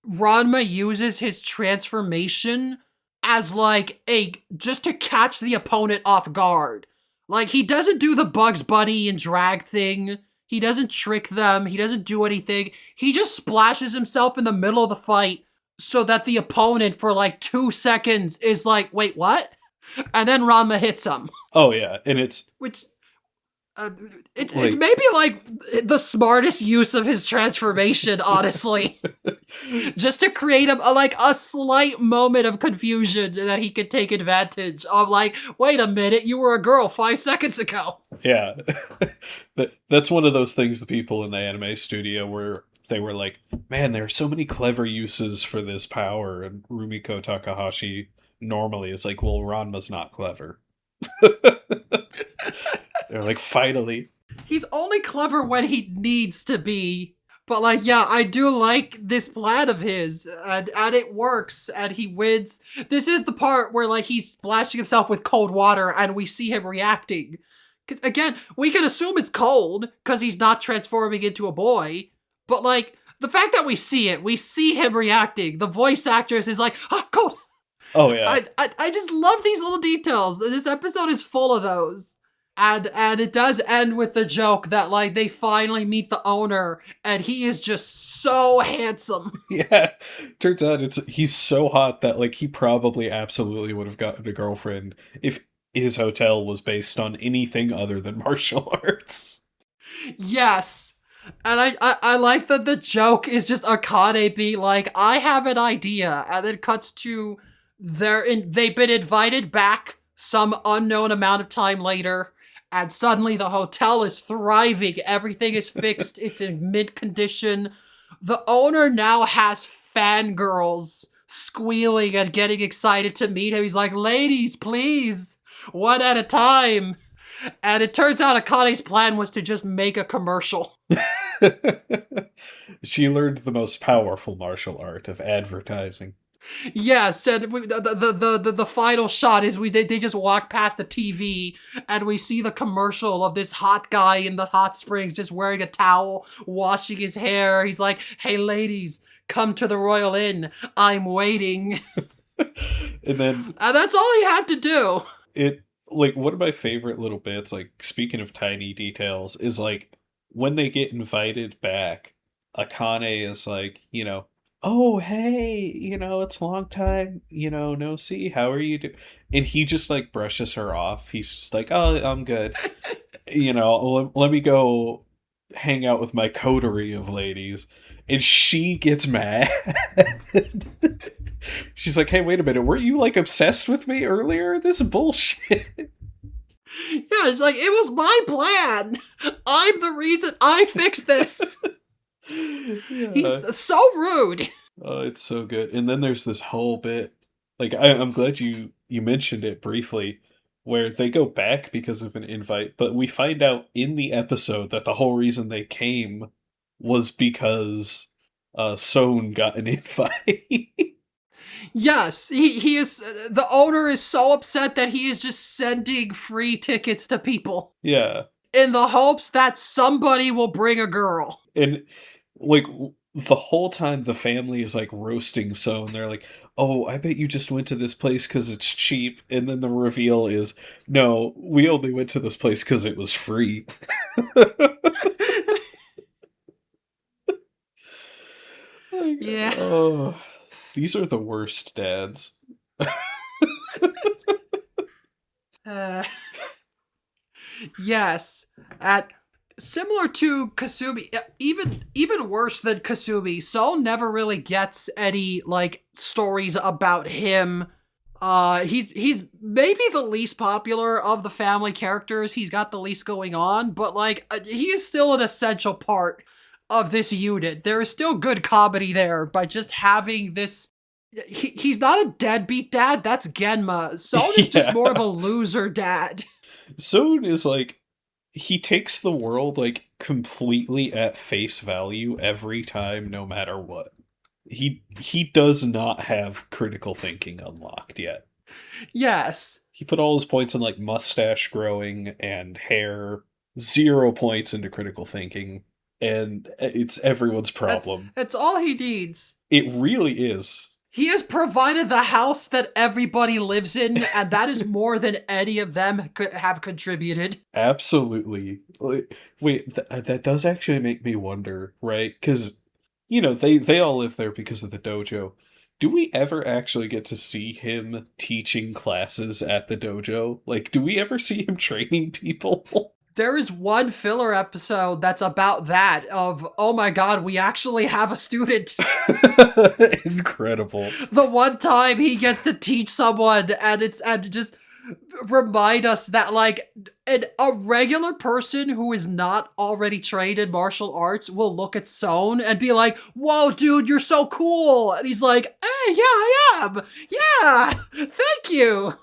Ranma uses his transformation as like a just to catch the opponent off guard. Like he doesn't do the Bugs Bunny and drag thing. He doesn't trick them. He doesn't do anything. He just splashes himself in the middle of the fight so that the opponent for like 2 seconds is like, wait, what? And then Ranma hits him. Oh yeah, and it's Which uh, it's like maybe like the smartest use of his transformation, honestly. Just to create like a slight moment of confusion that he could take advantage of. Like, wait a minute, you were a girl 5 seconds ago. yeah. That's one of those things the people in the anime studio were they were like, man, there are so many clever uses for this power, and Rumiko Takahashi normally is like, well, Ranma's not clever. They're like, finally. He's only clever when he needs to be. But like, yeah, I do like this plan of his, and it works, and he wins. This is the part where like he's splashing himself with cold water, and we see him reacting. Because again, we can assume it's cold because he's not transforming into a boy. But like the fact that we see him reacting. The voice actress is like, ah, cold. Oh yeah. I just love these little details. This episode is full of those. And it does end with the joke that like they finally meet the owner and he is just so handsome. Yeah. Turns out he's so hot that like he probably absolutely would have gotten a girlfriend if his hotel was based on anything other than martial arts. Yes. And I like that the joke is just Akane being like, I have an idea, and then cuts to they've been invited back some unknown amount of time later. And suddenly the hotel is thriving. Everything is fixed. It's in mint condition. The owner now has fangirls squealing and getting excited to meet him. He's like, ladies, please, one at a time. And it turns out Akane's plan was to just make a commercial. She learned the most powerful martial art of advertising. Yes, and the final shot is they just walk past the TV and we see the commercial of this hot guy in the hot springs just wearing a towel, washing his hair. He's like, hey ladies, come to the Royal Inn. I'm waiting. And that's all he had to do. It like one of my favorite little bits, like speaking of tiny details, is like when they get invited back, Akane is like, oh hey, it's a long time, no see, how are you doing? And he just like brushes her off. He's just like, oh, I'm good. Let me go hang out with my coterie of ladies. And she gets mad. She's like, hey, wait a minute, weren't you like obsessed with me earlier? This is bullshit. Yeah, it's like, it was my plan. I'm the reason I fixed this. Yeah. He's so rude. Oh, it's so good. And then there's this whole bit, like I'm glad you mentioned it briefly, where they go back because of an invite, but we find out in the episode that the whole reason they came was because Son got an invite. Yes, he is. The owner is so upset that he is just sending free tickets to people. Yeah. In the hopes that somebody will bring a girl. And like the whole time the family is like roasting Son. They're like, oh, I bet you just went to this place because it's cheap. And then the reveal is, no, we only went to this place because it was free. Yeah. Oh, these are the worst dads. Yes. At similar to Kasumi, even worse than Kasumi, Sol never really gets any like stories about him. He's maybe the least popular of the family characters. He's got the least going on, but like he is still an essential part of this unit. There is still good comedy there by just having this. He's not a deadbeat dad. That's Genma. Son is just more of a loser dad. Son is like, he takes the world like completely at face value every time, no matter what. He does not have critical thinking unlocked yet. Yes. He put all his points in like mustache growing and hair, 0 points into critical thinking, and it's everyone's problem. That's all he needs. It really is. He has provided the house that everybody lives in, and that is more than any of them could have contributed. Absolutely. Wait, that does actually make me wonder, right? Because, you know, they all live there because of the dojo. Do we ever actually get to see him teaching classes at the dojo? Like, do we ever see him training people? There is one filler episode that's about that of, oh my god, we actually have a student. Incredible. The one time he gets to teach someone and just remind us that like a regular person who is not already trained in martial arts will look at Son and be like, whoa, dude, you're so cool. And he's like, hey, yeah, I am. Yeah, thank you.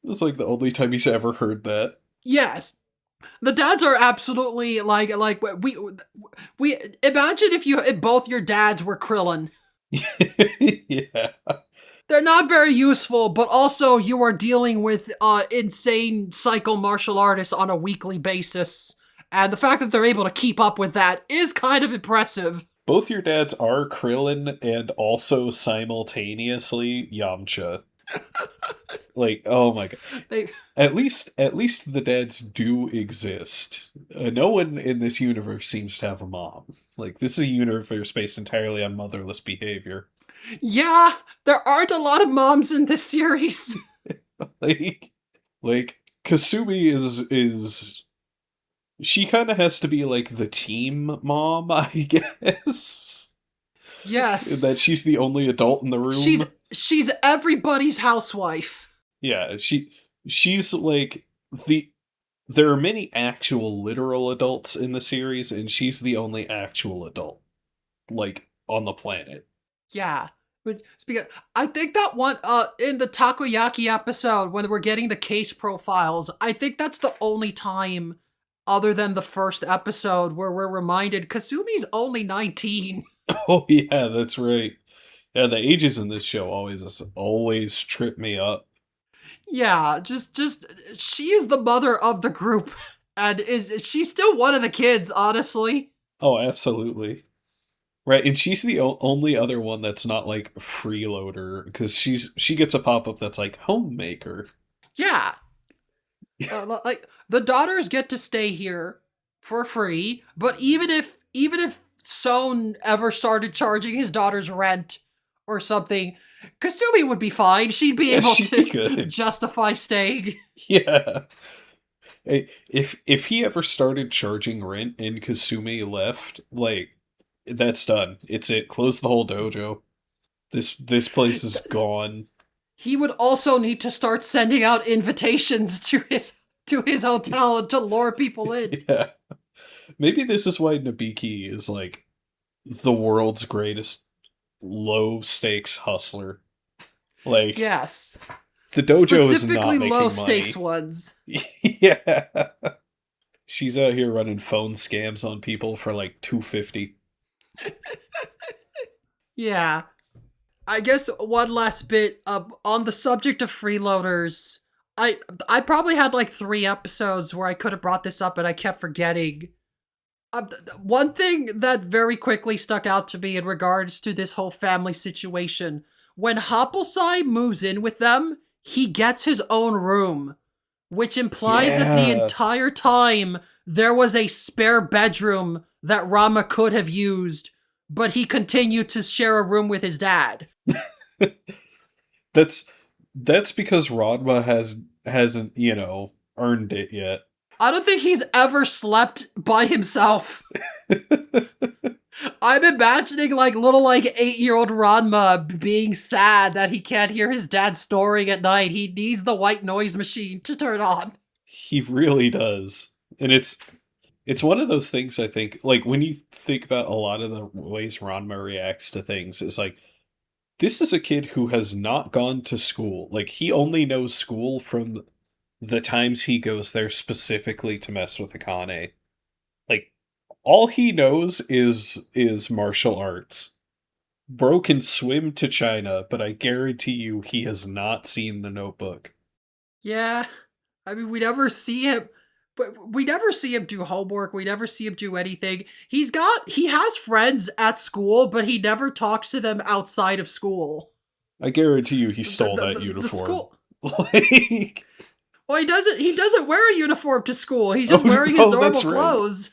It's like the only time he's ever heard that. Yes. The dads are absolutely like we imagine if both your dads were Krillin. Yeah. They're not very useful, but also you are dealing with insane psycho martial artists on a weekly basis. And the fact that they're able to keep up with that is kind of impressive. Both your dads are Krillin and also simultaneously Yamcha. Like, oh my god. At least the dads do exist. No one in this universe seems to have a mom. Like, this is a universe based entirely on motherless behavior. Yeah, there aren't a lot of moms in this series. like Kasumi is she kind of has to be like the team mom, I guess. Yes. That she's the only adult in the room. She's everybody's housewife. Yeah, she's like there are many actual literal adults in the series, and she's the only actual adult, like, on the planet. Yeah. I think that one, in the Takoyaki episode, when we're getting the case profiles, I think that's the only time, other than the first episode, where we're reminded Kasumi's only 19. Oh yeah, that's right. Yeah, the ages in this show always trip me up. Yeah, just she is the mother of the group, and she's still one of the kids, honestly. Oh, absolutely. Right, and she's the only other one that's not like freeloader, because she gets a pop-up that's like homemaker. Yeah. Like the daughters get to stay here for free, but even if Son ever started charging his daughter's rent or something, Kasumi would be fine. She'd be able to justify staying. Yeah. Hey, if he ever started charging rent and Kasumi left, like, that's done. It's it. Close the whole dojo. This place is gone. He would also need to start sending out invitations to his hotel to lure people in. Yeah. Maybe this is why Nabiki is like the world's greatest low stakes hustler. Like, yes, the dojo is not specifically making low stakes money. ones. Yeah, she's out here running phone scams on people for like $250. Yeah, I guess one last bit on the subject of freeloaders. I probably had like 3 episodes where I could have brought this up and I kept forgetting. One thing that very quickly stuck out to me in regards to this whole family situation, when Happosai moves in with them, he gets his own room, which implies that the entire time there was a spare bedroom that Ranma could have used, but he continued to share a room with his dad. That's because Ranma hasn't, you know, earned it yet. I don't think he's ever slept by himself. I'm imagining like little like 8-year-old Ranma being sad that he can't hear his dad snoring at night. He needs the white noise machine to turn on. He really does. And it's one of those things, I think, like when you think about a lot of the ways Ranma reacts to things, it's like, this is a kid who has not gone to school. Like, he only knows school from the times he goes there specifically to mess with Akane. Like, all he knows is martial arts. Bro can swim to China, but I guarantee you he has not seen The Notebook. Yeah. I mean, we never see him. But we never see him do homework. We never see him do anything. He has friends at school, but he never talks to them outside of school. I guarantee you he stole that uniform. Like, well, he doesn't wear a uniform to school. He's just wearing his normal clothes.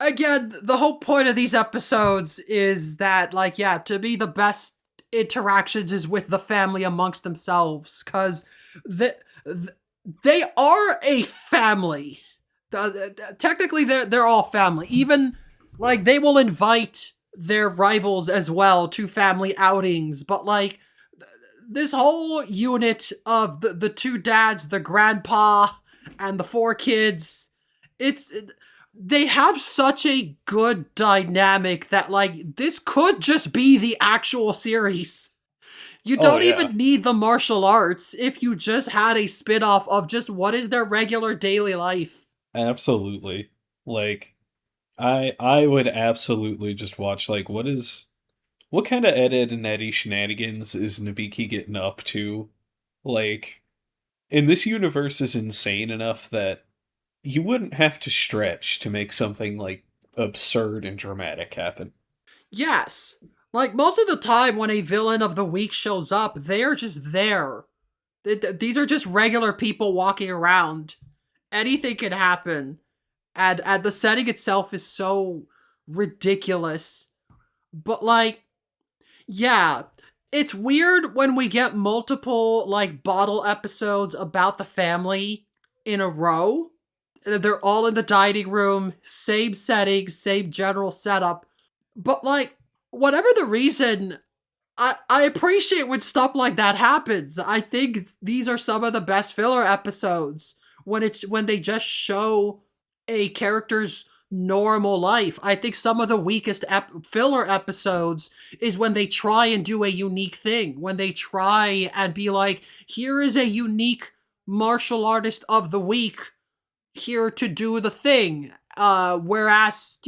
Right. Again, the whole point of these episodes is that, like, yeah, to me, the best interactions is with the family amongst themselves, because they are a family. Technically, they're all family. Even, like, they will invite their rivals as well to family outings. But, like, this whole unit of the two dads, the grandpa, and the 4 kids, they have such a good dynamic that, like, this could just be the actual series. You don't even need the martial arts if you just had a spin-off of just what is their regular daily life. Absolutely. Like, I would absolutely just watch, like, what kind of Ed and Eddie shenanigans is Nabiki getting up to? Like, and this universe is insane enough that you wouldn't have to stretch to make something, like, absurd and dramatic happen. Yes. Like, most of the time when a villain of the week shows up, they're just there. These are just regular people walking around. Anything can happen. And the setting itself is so ridiculous. But, like, yeah, it's weird when we get multiple, like, bottle episodes about the family in a row. They're all in the dining room, same setting, same general setup. But, like, whatever the reason, I appreciate when stuff like that happens. I think these are some of the best filler episodes when they just show a character's normal life. I think some of the weakest filler episodes is when they try and do a unique thing. When they try and be like, here is a unique martial artist of the week here to do the thing. Whereas,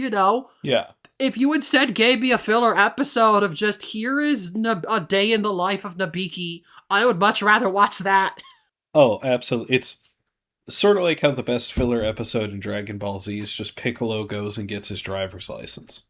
yeah. If you instead gave me a filler episode of just, here is a day in the life of Nabiki, I would much rather watch that. Oh, absolutely. It's sort of like how the best filler episode in Dragon Ball Z is just Piccolo goes and gets his driver's license.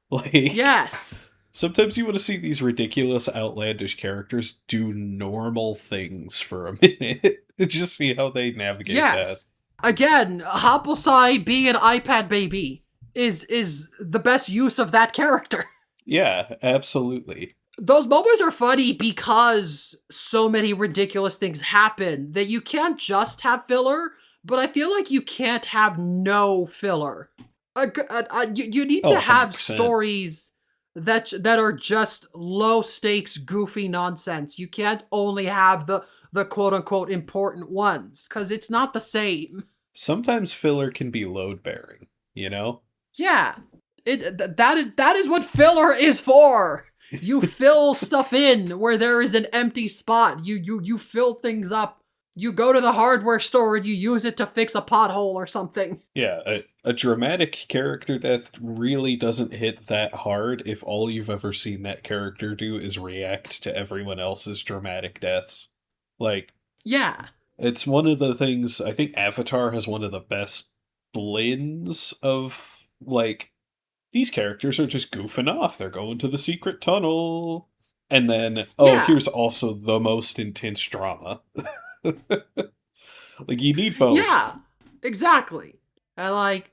Like, yes. Sometimes you want to see these ridiculous, outlandish characters do normal things for a minute. Just see how they navigate that. Again, Happosai being an iPad baby is the best use of that character. Yeah, absolutely. Those moments are funny because so many ridiculous things happen that you can't just have filler, but I feel like you can't have no filler. You need to have 100%. Stories that are just low stakes, goofy nonsense. You can't only have the quote unquote important ones, because it's not the same. Sometimes filler can be load bearing, Yeah. That is what filler is for. You fill stuff in where there is an empty spot. You fill things up. You go to the hardware store and you use it to fix a pothole or something. Yeah, a dramatic character death really doesn't hit that hard if all you've ever seen that character do is react to everyone else's dramatic deaths. Like, yeah. It's one of the things, I think Avatar has one of the best blends of, like, these characters are just goofing off. They're going to the secret tunnel. And then, here's also the most intense drama. Like, you need both. Yeah, exactly. And, like,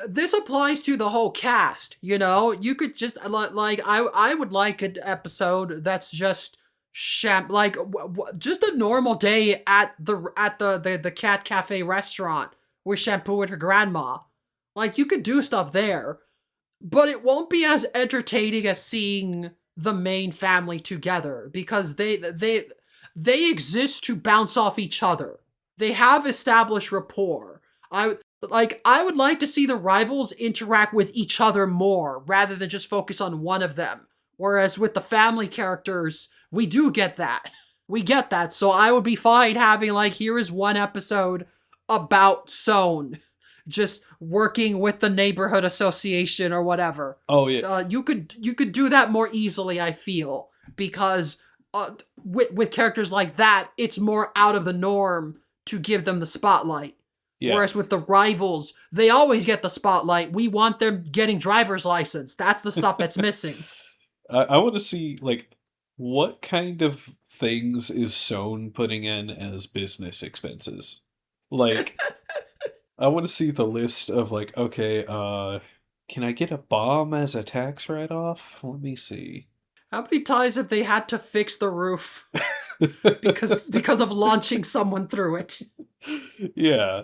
this applies to the whole cast, You could just, like, I would like an episode that's just like just a normal day at the cat cafe restaurant with Shampoo and her grandma. Like you could do stuff there, but it won't be as entertaining as seeing the main family together because they exist to bounce off each other. They have established rapport. I would like to see the rivals interact with each other more rather than just focus on one of them. Whereas with the family characters, we do get that. We get that. So I would be fine having like here is one episode about Son just working with the neighborhood association or whatever. Oh yeah. You could do that more easily, I feel, because with characters like that, it's more out of the norm to give them the spotlight. Yeah. Whereas with the rivals, they always get the spotlight. We want them getting driver's license. That's the stuff that's missing. I want to see like what kind of things is Son putting in as business expenses. Like I want to see the list of like, okay, can I get a bomb as a tax write-off? Let me see. How many times have they had to fix the roof because of launching someone through it? Yeah.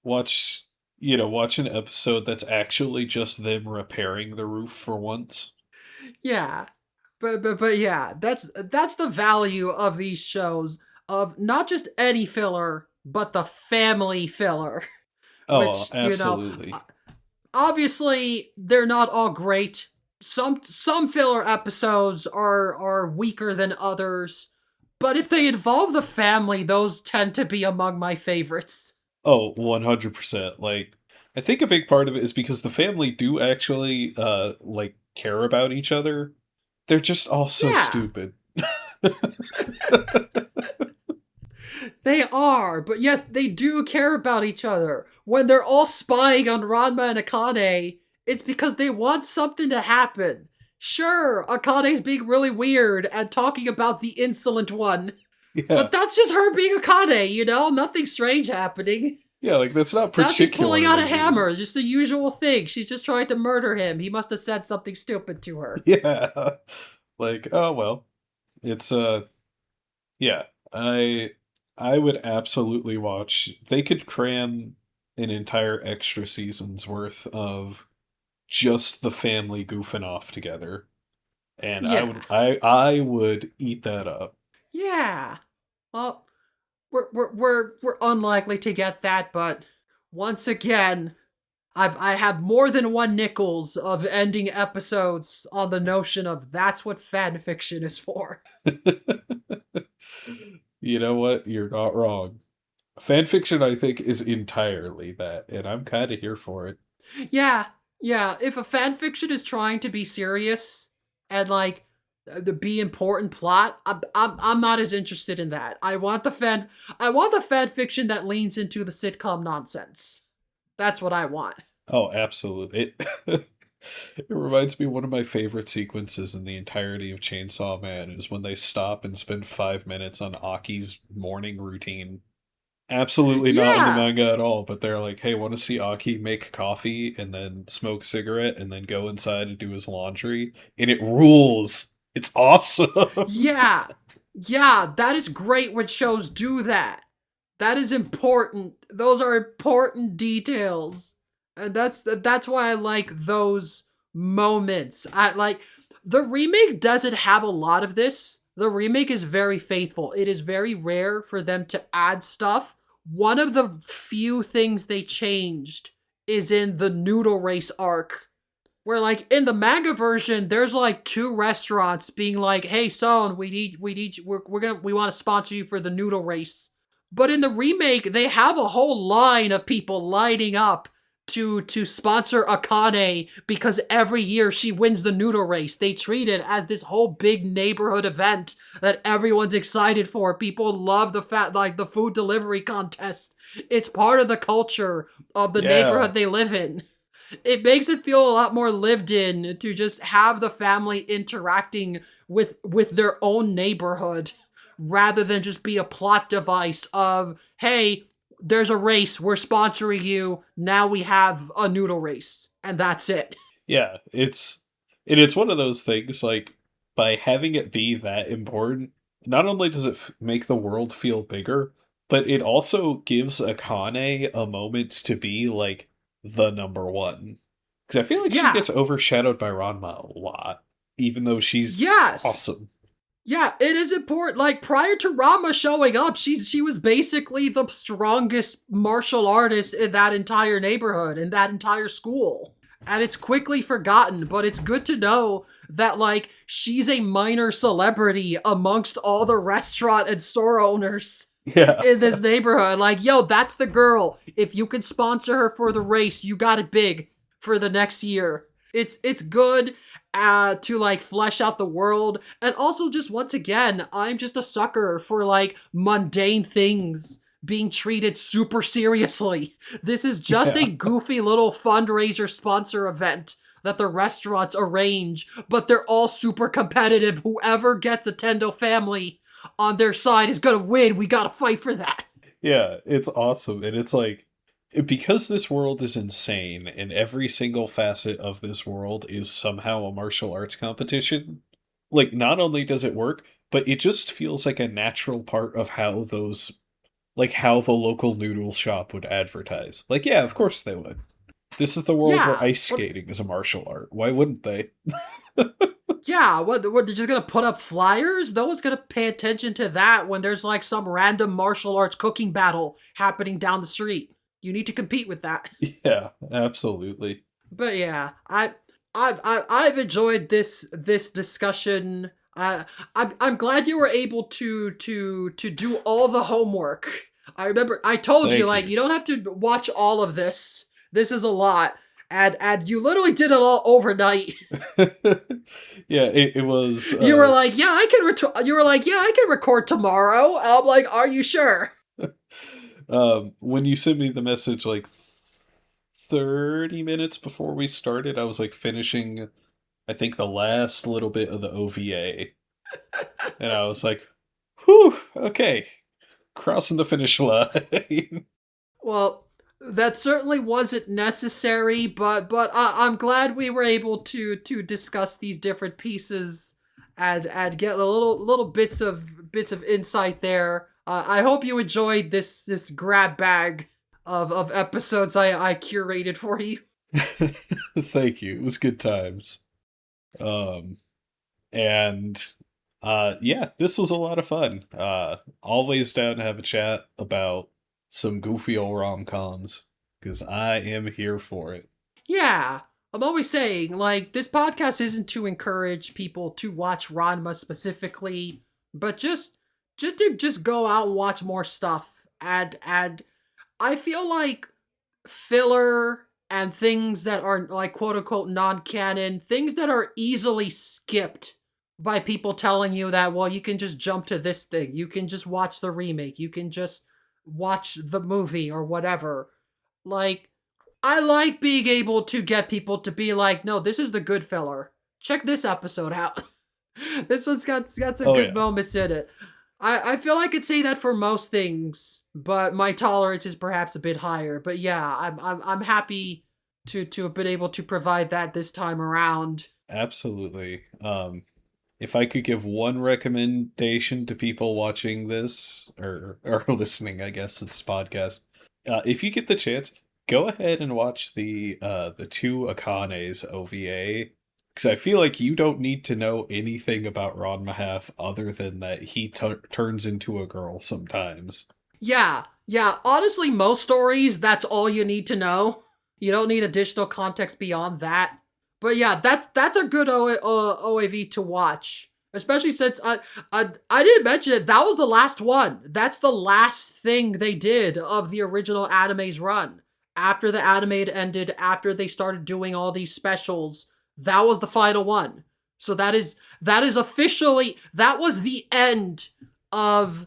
Watch an episode that's actually just them repairing the roof for once. Yeah. But yeah, that's the value of these shows, of not just any filler, but the family filler. Oh, Which, absolutely. obviously they're not all great. Some filler episodes are weaker than others, but if they involve the family, those tend to be among my favorites. Oh, 100%. Like, I think a big part of it is because the family do actually, like, care about each other. They're just all so Yeah, stupid. they are, but yes, they do care about each other. When they're all spying on Ranma and Akane, it's because they want something to happen. Sure, Akane's being really weird and talking about the insolent one, Yeah. but that's just her being Akane, Nothing strange happening. Yeah, like, that's not Now she's pulling out a particularly hammer, just the usual thing. She's just trying to murder him. He must have said something stupid to her. Yeah. Like, oh well. It's yeah. I would absolutely watch. They could cram an entire extra season's worth of just the family goofing off together. And Yeah. I would eat that up. Yeah. Well, we're unlikely to get that, but once again, I have more than one nickels of ending episodes on the notion of that's what fan fiction is for. You know what? You're not wrong. Fanfiction, I think, is entirely that, and I'm kind of here for it. Yeah, yeah. If a fan fiction is trying to be serious and like the be important plot, I'm not as interested in that. I want the fan fiction that leans into the sitcom nonsense. That's what I want. Oh, absolutely. It reminds me of one of my favorite sequences in the entirety of Chainsaw Man is when they stop and spend 5 minutes on Aki's morning routine. Absolutely not in the Yeah, manga at all, but they're like, hey, want to see Aki make coffee and then smoke a cigarette and then go inside and do his laundry? And it rules. It's awesome. yeah, yeah. That is great when shows do that. That is important. Those are important details. And that's why I like those moments. I like the remake doesn't have a lot of this. The remake is very faithful. It is very rare for them to add stuff. One of the few things they changed is in the noodle race arc. Where like in the manga version, there's like two restaurants being like, "Hey, Son, we want to sponsor you for the noodle race." But in the remake, they have a whole line of people lining up to sponsor Akane because every year she wins the noodle race. They treat it as this whole big neighborhood event that everyone's excited for. People love the food delivery contest. It's part of the culture of the Yeah. neighborhood they live in. It makes it feel a lot more lived in to just have the family interacting with their own neighborhood rather than just be a plot device of, hey, there's a race, we're sponsoring you, now we have a noodle race, and that's it. Yeah, it's one of those things like by having it be that important, not only does it make the world feel bigger, but it also gives Akane a moment to be like the number one. Because I feel like she Yeah. gets overshadowed by Ranma a lot, even though she's Yes. awesome. Yeah, it is important. Like prior to Rama showing up, she was basically the strongest martial artist in that entire neighborhood, in that entire school. And it's quickly forgotten, but it's good to know that like she's a minor celebrity amongst all the restaurant and store owners Yeah. in this neighborhood. Like, yo, that's the girl. If you can sponsor her for the race, you got it big for the next year. It's good to like flesh out the world, and also just once again, I'm just a sucker for like mundane things being treated super seriously. This is just Yeah. a goofy little fundraiser sponsor event that the restaurants arrange, but they're all super competitive. Whoever gets the Tendo family on their side is gonna win. We gotta fight for that. Yeah, it's awesome. And it's like, because this world is insane and every single facet of this world is somehow a martial arts competition, like, not only does it work, but it just feels like a natural part of how those, like, how the local noodle shop would advertise. Like, yeah, of course they would. This is the world where Yeah, ice but skating is a martial art. Why wouldn't they? yeah, what they're just gonna put up flyers? No one's gonna pay attention to that when there's like some random martial arts cooking battle happening down the street. You need to compete with that. Yeah, absolutely. But yeah, I've enjoyed this discussion. I'm glad you were able to do all the homework. I remember I told you Thank like you. you don't have to watch all of this. This is a lot, and you literally did it all overnight. Yeah, it was. You were like, yeah, I can. You were like, yeah, I can record tomorrow. And I'm like, are you sure? When you sent me the message like 30 minutes before we started, I was like finishing, I think, the last little bit of the OVA. And I was like, whew, okay, crossing the finish line. Well, that certainly wasn't necessary, but I'm glad we were able to discuss these different pieces and get a little bits of insight there. I hope you enjoyed this grab bag of episodes I curated for you. Thank you. It was good times. Um, and yeah, this was a lot of fun. Always down to have a chat about some goofy old rom-coms because I am here for it. Yeah, I'm always saying like this podcast isn't to encourage people to watch Ranma specifically, but just go out and watch more stuff. And I feel like filler and things that are like quote unquote non-canon, things that are easily skipped by people telling you that, well, you can just jump to this thing. You can just watch the remake. You can just watch the movie or whatever. Like, I like being able to get people to be like, no, this is the good filler. Check this episode out. This one's got some Oh good yeah, moments in it. I feel I could say that for most things, but my tolerance is perhaps a bit higher. But yeah, I'm happy to have been able to provide that this time around. absolutely. If I could give one recommendation to people watching this or listening, I guess it's podcast. If you get the chance, go ahead and watch the two Akane's OVA because I feel like you don't need to know anything about Ron Mahaf other than that he turns into a girl sometimes. Yeah, yeah. Honestly, most stories, that's all you need to know. You don't need additional context beyond that. But yeah, that's a good OAV to watch, especially since I didn't mention it. That was the last one. That's the last thing they did of the original anime's run. After the anime had ended, after they started doing all these specials, that was the final one. So that is officially that was the end of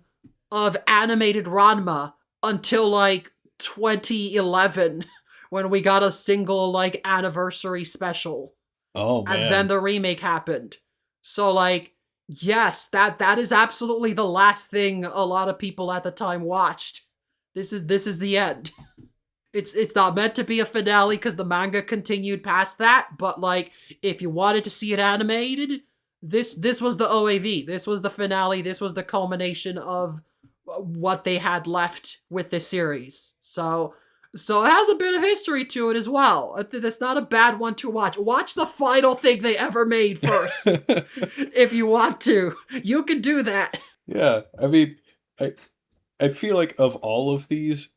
animated Ranma until like 2011 when we got a single like anniversary special Oh and then man, the remake happened. So like yes, that is absolutely the last thing a lot of people at the time watched. This is the end. It's not meant to be a finale because the manga continued past that, but like if you wanted to see it animated, this was the OAV. This was the finale. This was the culmination of what they had left with this series. So it has a bit of history to it as well. That's not a bad one to watch. Watch the final thing they ever made first. If you want to. You can do that. Yeah, I mean, I feel like of all of these,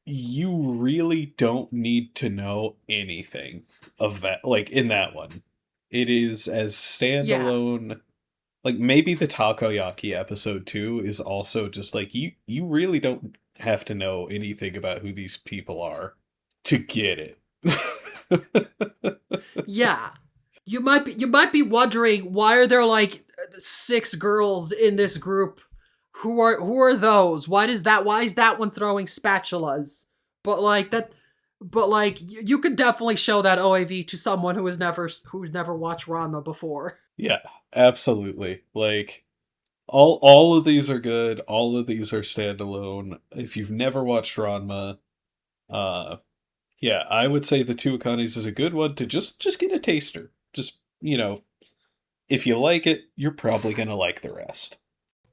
you really don't need to know anything of that, like, in that one. It is as Yeah. standalone. Like, maybe the takoyaki episode 2 is also just like, you really don't have to know anything about who these people are to get it. Yeah. You might be wondering, why are there like 6 girls in this group? Who are those? Why is that one throwing spatulas? But you could definitely show that OAV to someone who's never watched Ranma before. Yeah, absolutely. Like, all of these are good. All of these are standalone. If you've never watched Ranma, yeah, I would say the Two Akanes is a good one to just get a taster. Just, if you like it, you're probably gonna like the rest.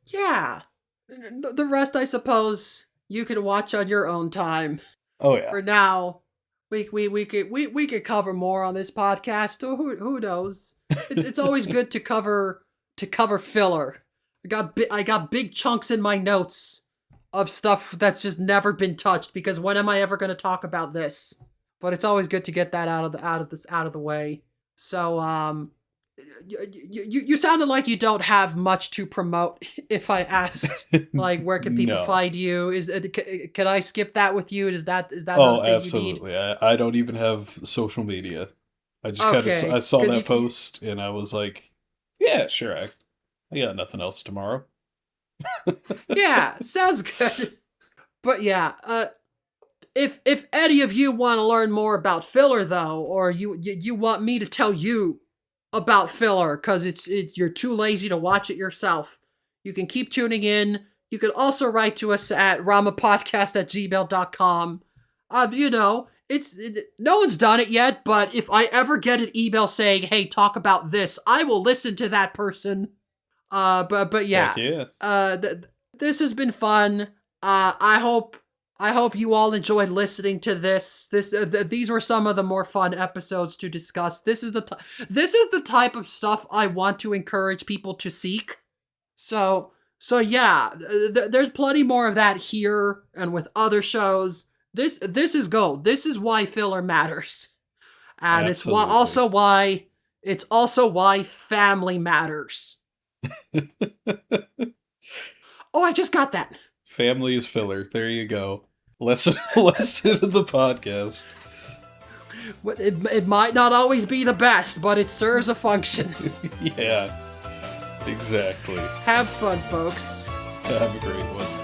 Yeah. The rest, I suppose, you can watch on your own time. Oh yeah. For now, we could cover more on this podcast. Who knows? It's always good to cover filler. I got big chunks in my notes of stuff that's just never been touched, because when am I ever going to talk about this? But it's always good to get that out of the way. So you sounded like you don't have much to promote. If I asked, like, where can people No. find you? Can I skip that with you? Is that Oh, not the thing absolutely. you need? I don't even have social media. I just kind Okay, of I saw 'cause that post and I was like, yeah, sure. I got nothing else tomorrow. yeah, sounds good. But yeah, if any of you want to learn more about filler though, or you want me to tell you about filler because you're too lazy to watch it yourself, you can keep tuning in. You can also write to us at ramapodcast@gmail.com. No one's done it yet, but if I ever get an email saying, "Hey, talk about this," I will listen to that person. But yeah, Heck yeah. This has been fun. I hope you all enjoyed listening to this. These were some of the more fun episodes to discuss. This is the type of stuff I want to encourage people to seek. So yeah, there's plenty more of that here and with other shows. This is gold. This is why filler matters, and Absolutely. it's also why family matters. Oh, I just got that. Family is filler. There you go. Listen to the podcast. It might not always be the best, but it serves a function. Yeah, exactly. Have fun, folks. Have a great one.